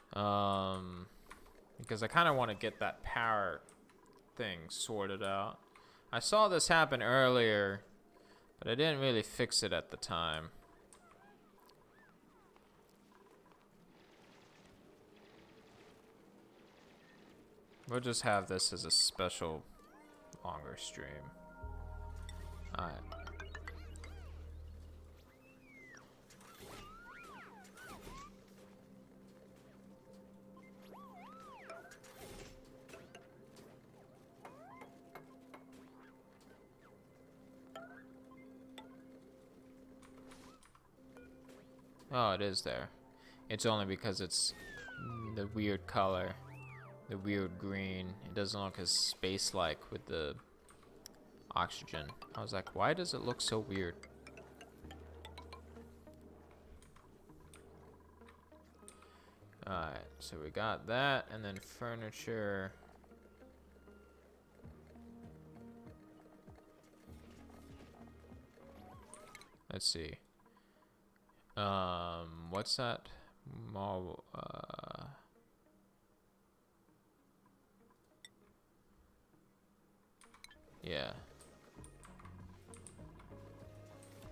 Because I kind of want to get that power thing sorted out. I saw this happen earlier But I didn't really fix it at the time. We'll just have this as a special longer stream. Alright. Oh, it is there. It's only because it's the weird color. The weird green. It doesn't look as space-like with the oxygen. I was like, why does it look so weird? Alright, so we got that, and then furniture. Let's see. What's that? Marble, yeah.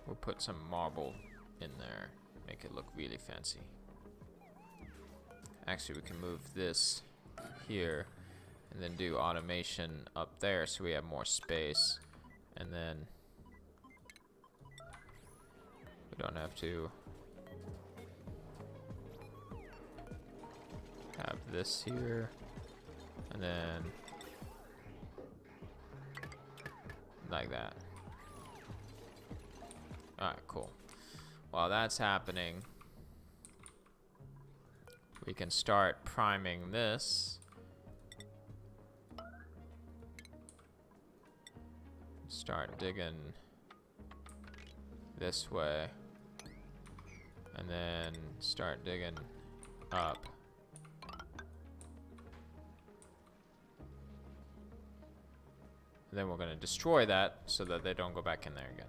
We'll put some marble in there. Make it look really fancy. Actually, we can move this here and then do automation up there so we have more space. And then we don't have to have this here. And then like that. Alright, cool. While that's happening, we can start priming this. Start digging this way. And then start digging up. And then we're going to destroy that so that they don't go back in there again.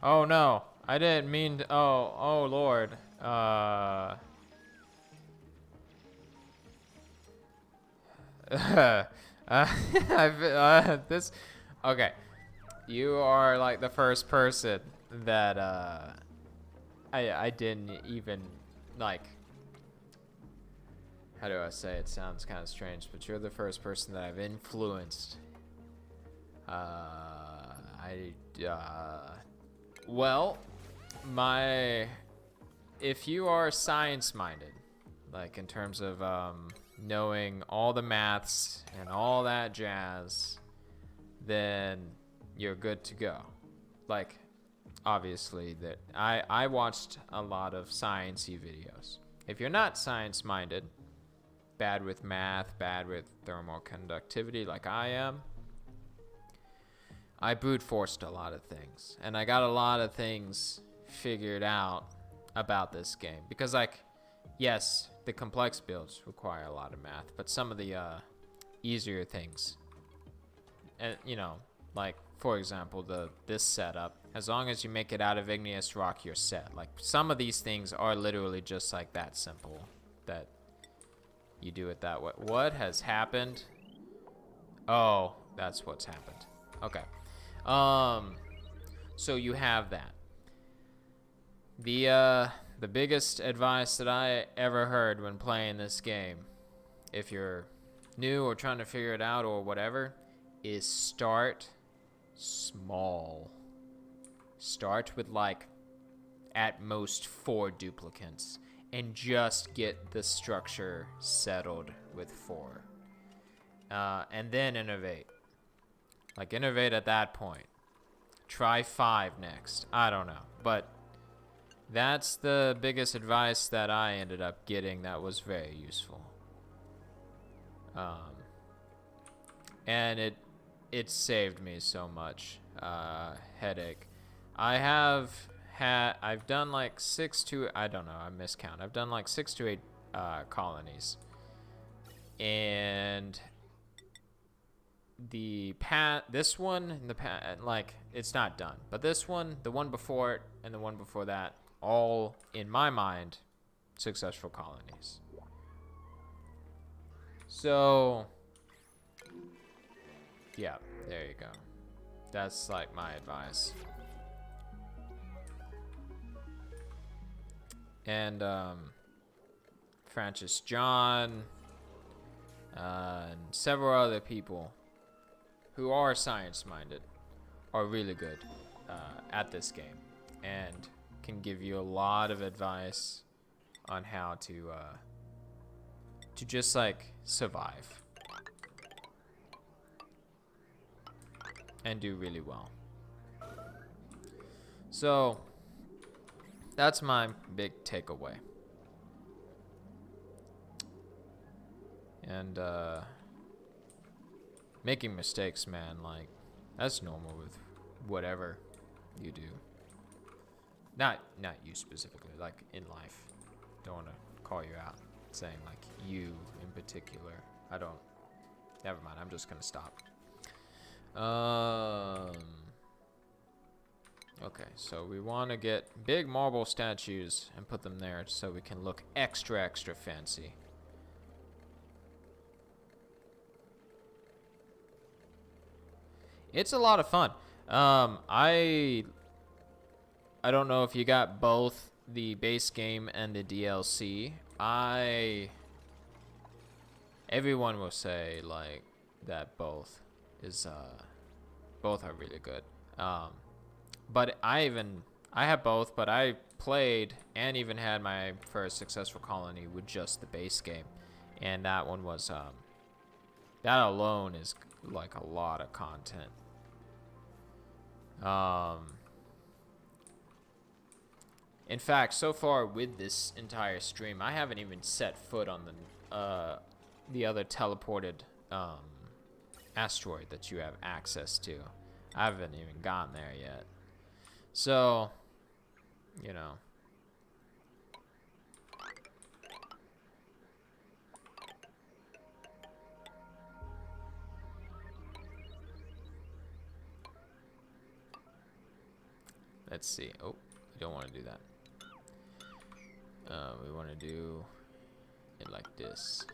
Oh no, I didn't mean to, oh Lord. This, okay. You are like the first person that, I didn't even, like, how do I say it? Sounds kind of strange, but you're the first person that I've influenced. Well, if you are science-minded, like in terms of knowing all the maths and all that jazz, then you're good to go. Like, obviously, that I watched a lot of science-y videos. If you're not science-minded, bad with math, bad with thermal conductivity like I am, I brute forced a lot of things, and I got a lot of things figured out about this game. Because, like, yes, the complex builds require a lot of math, but some of the easier things, and you know, like for example, this setup, as long as you make it out of igneous rock, you're set. Like, some of these things are literally just like that simple, that you do it that way. What has happened? Oh, that's what's happened. Okay. So you have that. The biggest advice that I ever heard when playing this game, if you're new or trying to figure it out or whatever, is start small. Start with, like, at most 4 duplicates and just get the structure settled with 4. And then innovate. Like, innovate at that point. Try 5 next. I don't know. But that's the biggest advice that I ended up getting that was very useful. And it saved me so much headache. I've done like 6 to, I don't know, I miscount. I've done like 6 to 8 colonies. And this one, like, it's not done. But this one, the one before it, and the one before that, all, in my mind, successful colonies. So, Yeah, there you go. That's like my advice. And Francis John and several other people who are science-minded are really good at this game and can give you a lot of advice on how to just like survive and do really well. So that's my big takeaway. And making mistakes, man, like that's normal with whatever you do. Not you specifically, like in life. Don't want to call you out saying like you in particular. I don't. Never mind. I'm just gonna stop. Okay, so we want to get big marble statues and put them there so we can look extra fancy. It's a lot of fun. I don't know if you got both the base game and the DLC. Everyone will say like that both are really good. But I have both, but I played and even had my first successful colony with just the base game, and that one was that alone is like a lot of content. In fact, so far with this entire stream, I haven't even set foot on the other teleported asteroid that you have access to. I haven't even gotten there yet. So, you know. Let's see. Oh, we don't want to do that. We want to do it like this.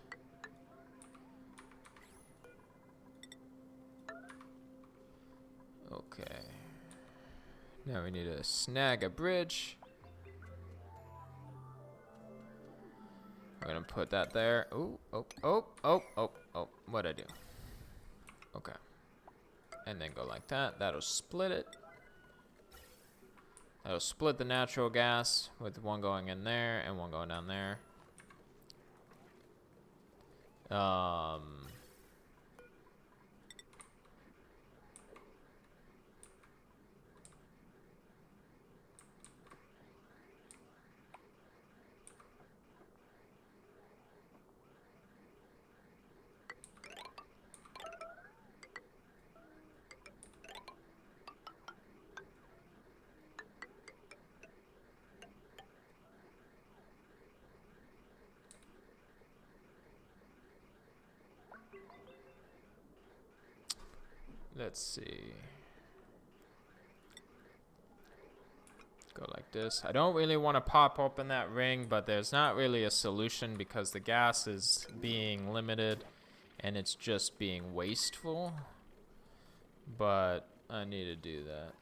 Okay. Now we need to snag a bridge. We're gonna put that there. Ooh, oh. What'd I do? Okay. And then go like that. That'll split it. That'll split the natural gas with one going in there and one going down there. Let's see. Go like this. I don't really want to pop open that ring, but there's not really a solution because the gas is being limited and it's just being wasteful. But I need to do that.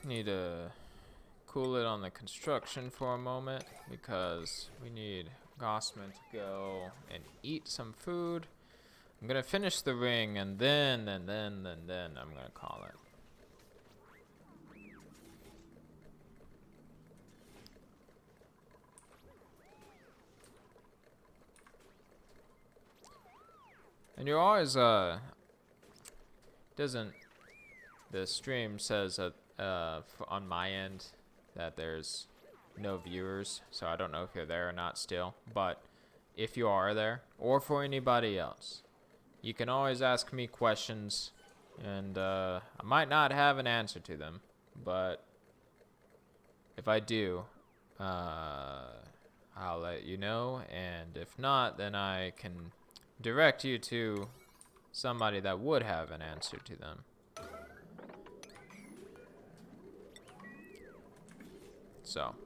Need to cool it on the construction for a moment because we need Gossman to go and eat some food. I'm gonna finish the ring and then I'm gonna call it. And you're always the stream says that on my end that there's no viewers, so I don't know if you're there or not still, but if you are there or for anybody else, you can always ask me questions and I might not have an answer to them, but if I do, I'll let you know, and if not, then I can direct you to somebody that would have an answer to them. So.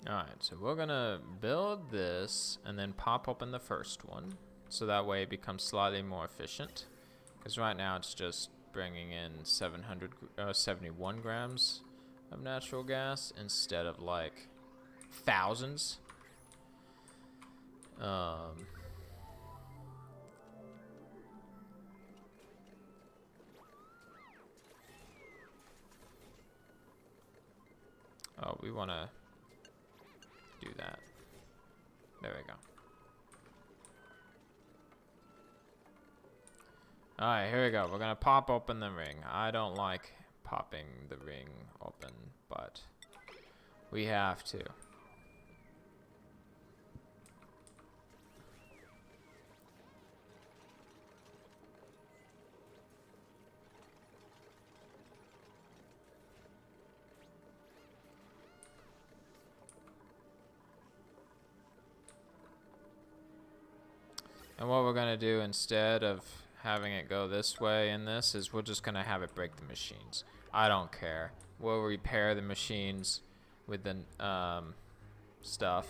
Alright, so we're gonna build this and then pop open the first one. So that way it becomes slightly more efficient. Because right now it's just bringing in 71 grams of natural gas instead of like thousands. Oh, we want to do that. There we go. Alright, here we go. We're gonna pop open the ring. I don't like popping the ring open, but we have to. And what we're gonna do instead of having it go this way in this is we're just gonna have it break the machines. I don't care. We'll repair the machines with the stuff.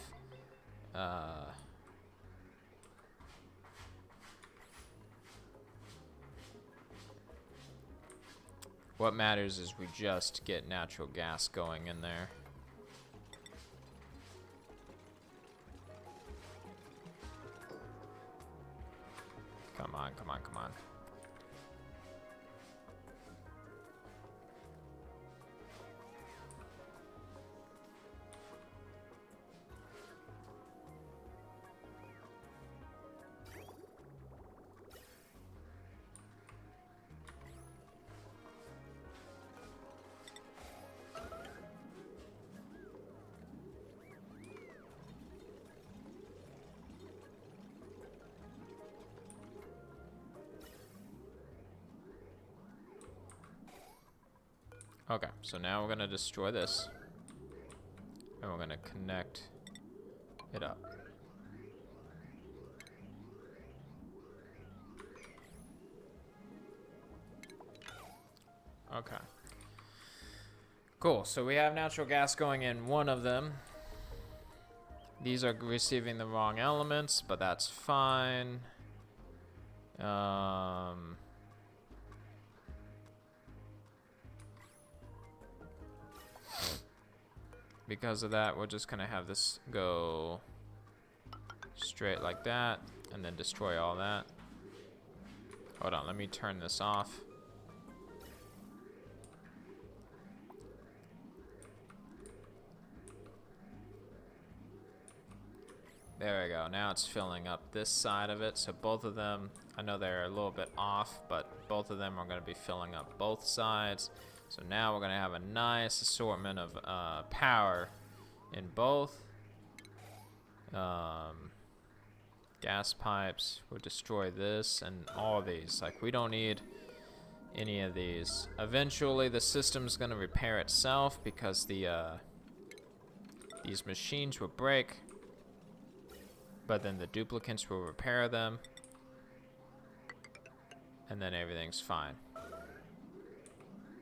What matters is we just get natural gas going in there. Come on, come on, come on. Okay, so now we're gonna destroy this. And we're gonna connect it up. Okay. Cool, so we have natural gas going in one of them. These are receiving the wrong elements, but that's fine. Because of that, we're just gonna have this go straight like that and then destroy all that. Hold on, let me turn this off. There we go, now it's filling up this side of it. So both of them, I know they're a little bit off, but both of them are gonna be filling up both sides. So now we're gonna have a nice assortment of power in both. Gas pipes, we'll destroy this and all of these. Like, we don't need any of these. Eventually the system's gonna repair itself because the these machines will break, but then the duplicates will repair them, and then everything's fine.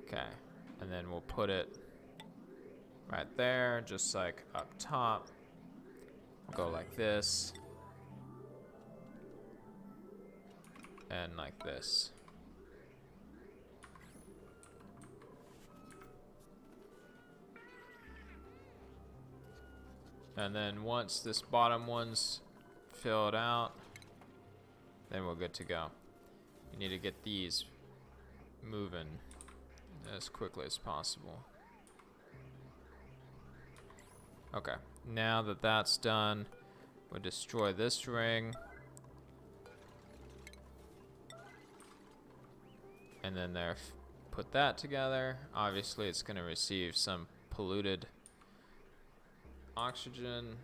Okay, and then we'll put it right there, just like up top. Go like this. And like this. And then once this bottom one's filled out, then we're good to go. You need to get these moving as quickly as possible. Okay, now that that's done, we'll destroy this ring. And then there, put that together. Obviously, it's going to receive some polluted oxygen.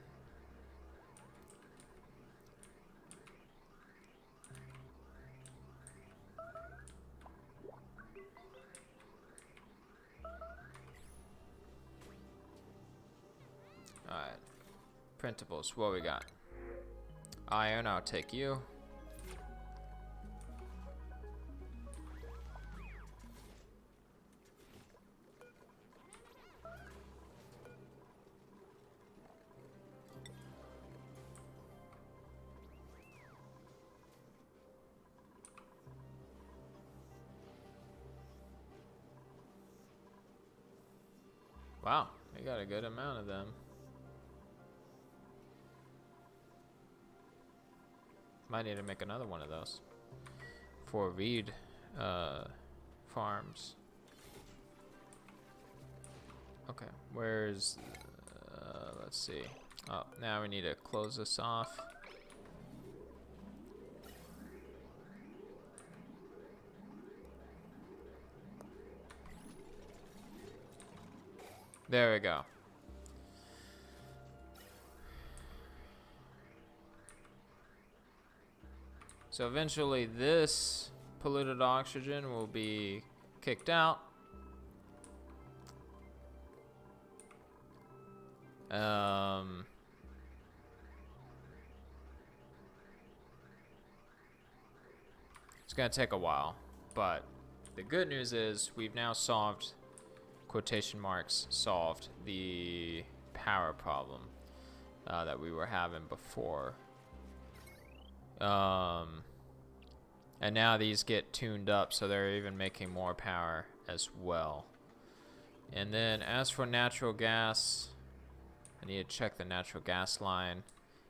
Alright. Printables, what we got? Iron, I'll take you. Wow, we got a good amount of them. Might need to make another one of those for reed farms. Okay, where's let's see. Oh, now we need to close this off. There we go. So eventually this polluted oxygen will be kicked out. It's gonna take a while, but the good news is we've now solved, quotation marks, solved the power problem that we were having before. And now these get tuned up, so they're even making more power as well. And then as for natural gas, I need to check the natural gas line.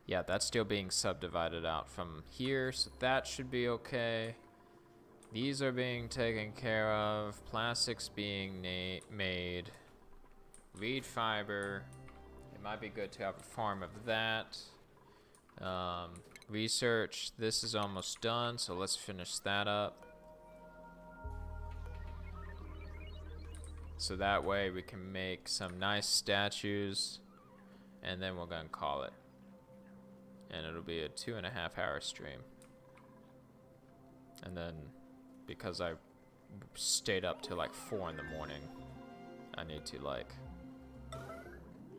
Yeah, that's still being subdivided out from here, so that should be okay. These are being taken care of. Plastics being made. Reed fiber. It might be good to have a farm of that. Research. This is almost done, so let's finish that up. So that way we can make some nice statues, and then we're gonna call it. And it'll be a 2.5 hour stream. And then, because I stayed up till like 4 in the morning, I need to like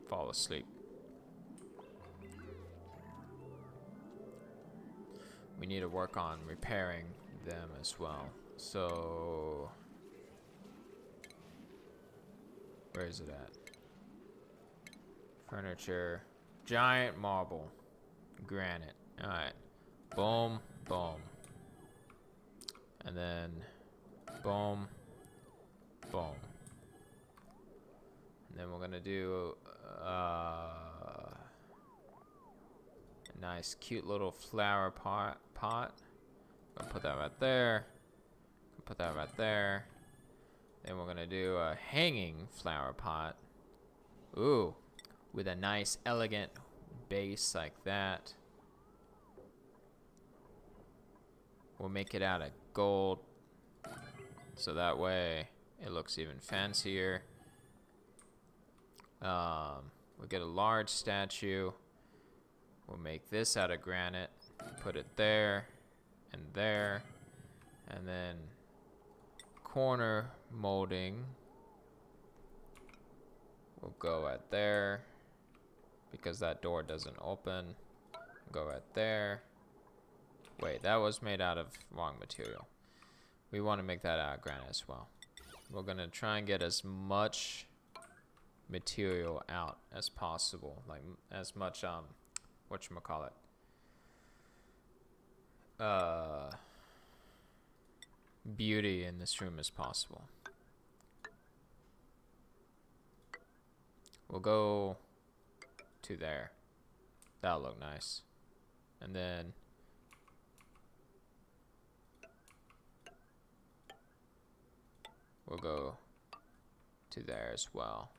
fall asleep. We need to work on repairing them as well. So where is it at? Furniture, giant marble, granite. All right, boom, boom, and then boom, boom. And then we're gonna do a nice, cute little flower pot. Gonna put that right there. Put that right there. Then we're gonna do a hanging flower pot. Ooh, with a nice, elegant base like that. We'll make it out of gold, so that way it looks even fancier. We'll get a large statue. We'll make this out of granite. Put it there and there, and then corner molding will go right there because that door doesn't open. Go right there. Wait, that was made out of wrong material. We want to make that out of granite as well. We're gonna try and get as much material out as possible, like as much whatchamacallit, beauty in this room as possible. We'll go to there. That'll look nice. And then we'll go to there as well.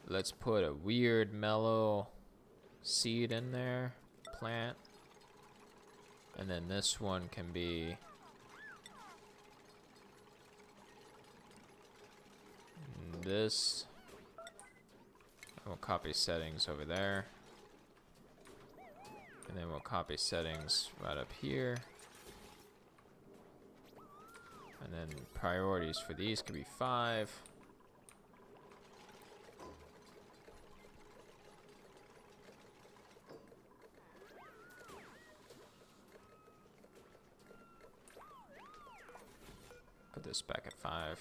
Let's put a weird mellow seed in there. Plant. And then this one can be this. We'll copy settings over there. And then we'll copy settings right up here. And then priorities for these could be 5. Put this back at 5.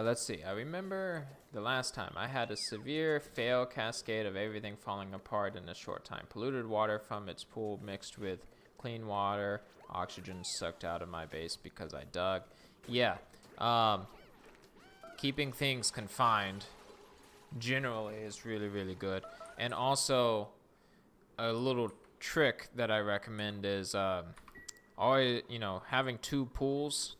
Let's see. I remember the last time I had a severe fail cascade of everything falling apart in a short time. Polluted water from its pool mixed with clean water. Oxygen sucked out of my base because I dug. Yeah. Keeping things confined generally is really, really good. And also, a little trick that I recommend is always, having 2 pools.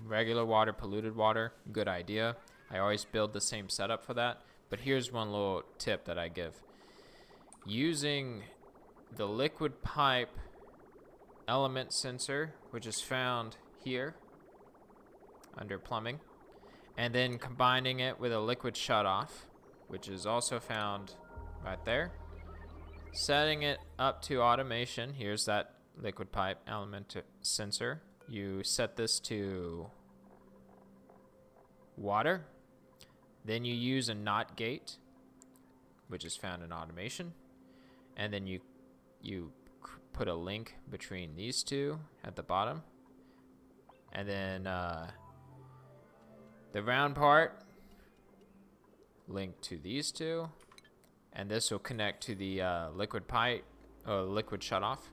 Regular water, polluted water, good idea. I always build the same setup for that. But here's one little tip that I give. Using the liquid pipe element sensor, which is found here under plumbing, and then combining it with a liquid shutoff, which is also found right there. Setting it up to automation. Here's that liquid pipe element sensor. You set this to water. Then you use a NOT gate, which is found in automation. And then you put a link between these two at the bottom. And then the round part link to these two. And this will connect to the liquid pipe, liquid shutoff.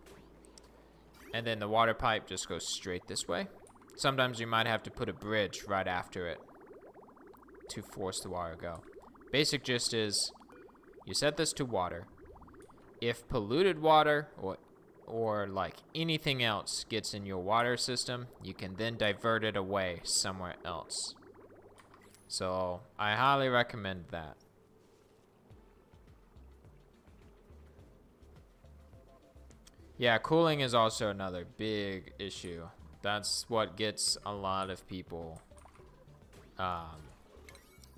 And then the water pipe just goes straight this way. Sometimes you might have to put a bridge right after it to force the water to go. Basic gist is you set this to water. If polluted water or like anything else gets in your water system, you can then divert it away somewhere else. So I highly recommend that. Yeah, cooling is also another big issue. That's what gets a lot of people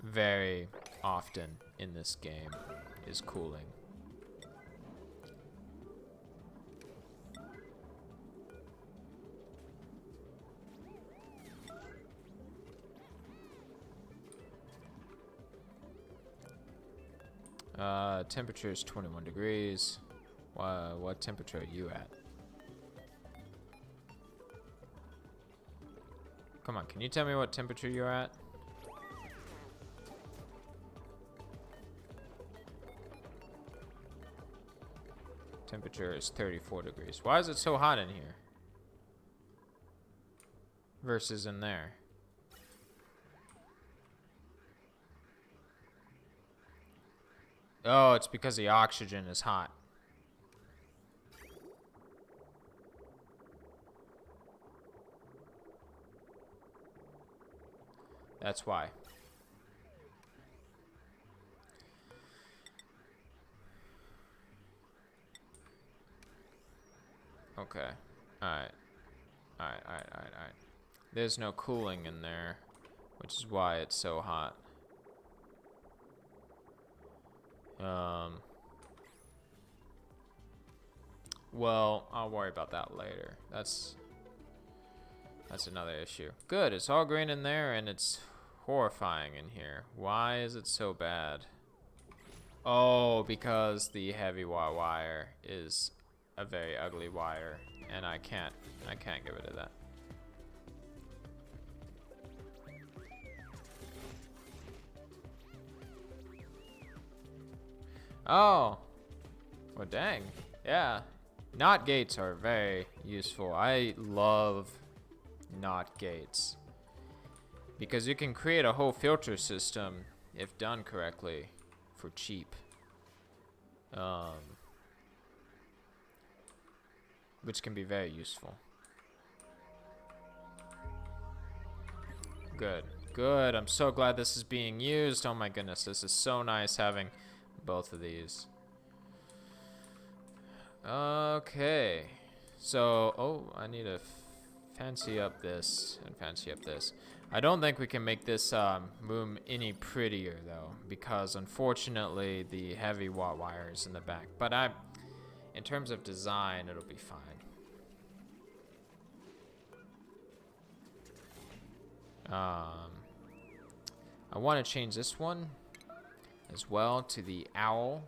very often in this game, is cooling. Temperature is 21 degrees. What temperature are you at? Come on, can you tell me what temperature you're at? Temperature is 34 degrees. Why is it so hot in here versus in there? Oh, it's because the oxygen is hot. That's why. Okay. Alright. Alright. There's no cooling in there, which is why it's so hot. Well, I'll worry about that later. That's another issue. Good, it's all green in there and it's horrifying in here. Why is it so bad? Oh, because the heavy wire is a very ugly wire and I can't get rid of that. Oh, well, dang. Yeah, NOT gates are very useful. I love NOT gates because you can create a whole filter system if done correctly for cheap, which can be very useful. Good. Good. I'm so glad this is being used. Oh my goodness, this is so nice having both of these. Okay. So, oh, I need to fancy up this and fancy up this. I don't think we can make this room any prettier though, because unfortunately the heavy wire is in the back. But in terms of design, it'll be fine. I want to change this one as well to the owl.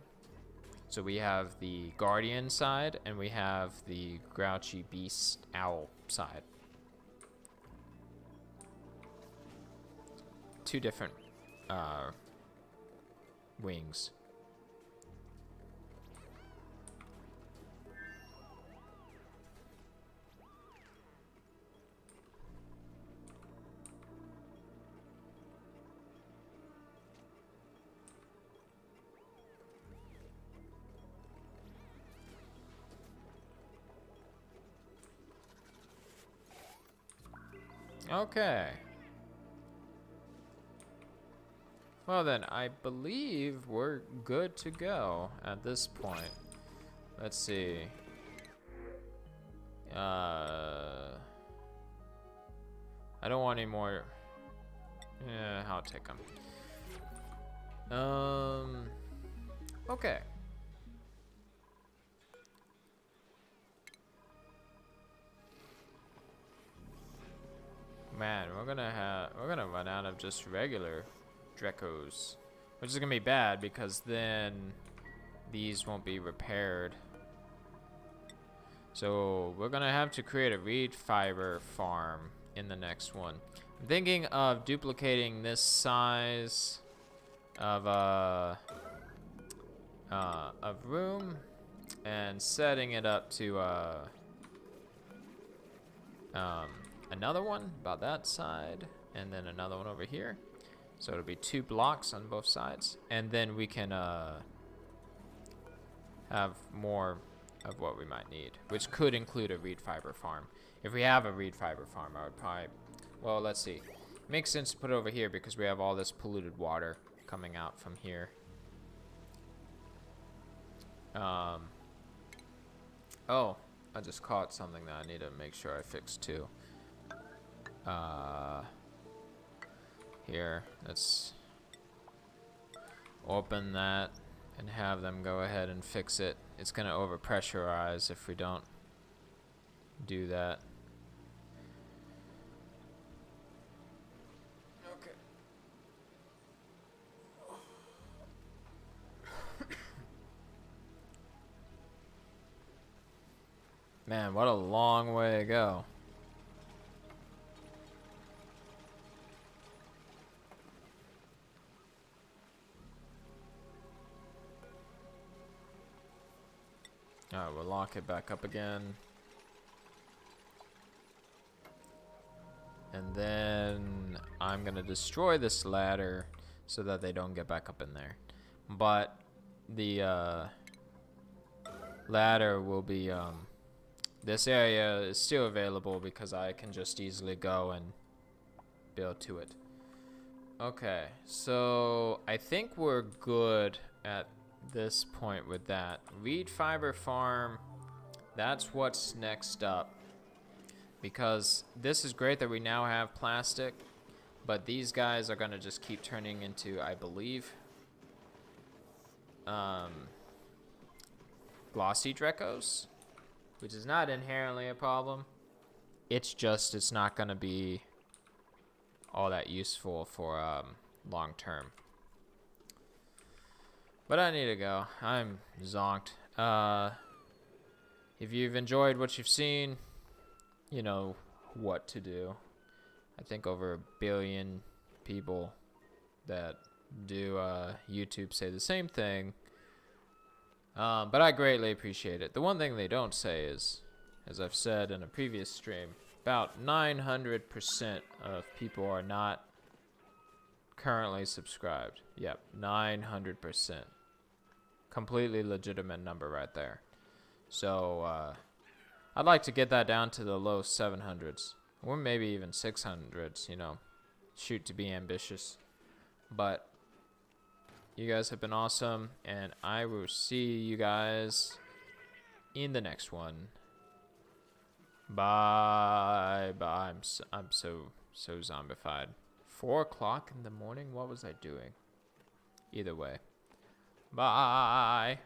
So we have the guardian side and we have the grouchy beast owl side. Two different wings. Okay. Well then, I believe we're good to go at this point. Let's see. I don't want any more. Yeah, I'll take them. Okay. Man, we're gonna run out of just regular Drecos, which is gonna be bad because then these won't be repaired. So we're gonna have to create a reed fiber farm in the next one. I'm thinking of duplicating this size of room and setting it up to another one about that side, and then another one over here. So it'll be 2 blocks on both sides, and then we can have more of what we might need, which could include a reed fiber farm. If we have a reed fiber farm, I would probably, well, let's see. It makes sense to put it over here because we have all this polluted water coming out from here. Oh, I just caught something that I need to make sure I fix too. Here, let's open that and have them go ahead and fix it. It's gonna overpressurize if we don't do that. Okay. Man, what a long way to go. Alright, we'll lock it back up again. And then I'm gonna destroy this ladder so that they don't get back up in there. But the ladder will be, this area is still available because I can just easily go and build to it. Okay, so I think we're good at this point with that. Reed fiber farm, that's what's next up. Because this is great that we now have plastic, but these guys are gonna just keep turning into, I believe, glossy Drecos, which is not inherently a problem. It's just, it's not gonna be all that useful for long term. But I need to go. I'm zonked. If you've enjoyed what you've seen, you know what to do. I think over 1 billion people that do YouTube say the same thing. But I greatly appreciate it. The one thing they don't say is, as I've said in a previous stream, about 900% of people are not currently subscribed. Yep, 900%. Completely legitimate number right there. So I'd like to get that down to the low 700s, or maybe even 600s, you know. shoot to be ambitious. But you guys have been awesome, and I will see you guys in the next one. Bye. Bye. I'm so zombified. 4 o'clock in the morning? What was I doing? Either way. Bye.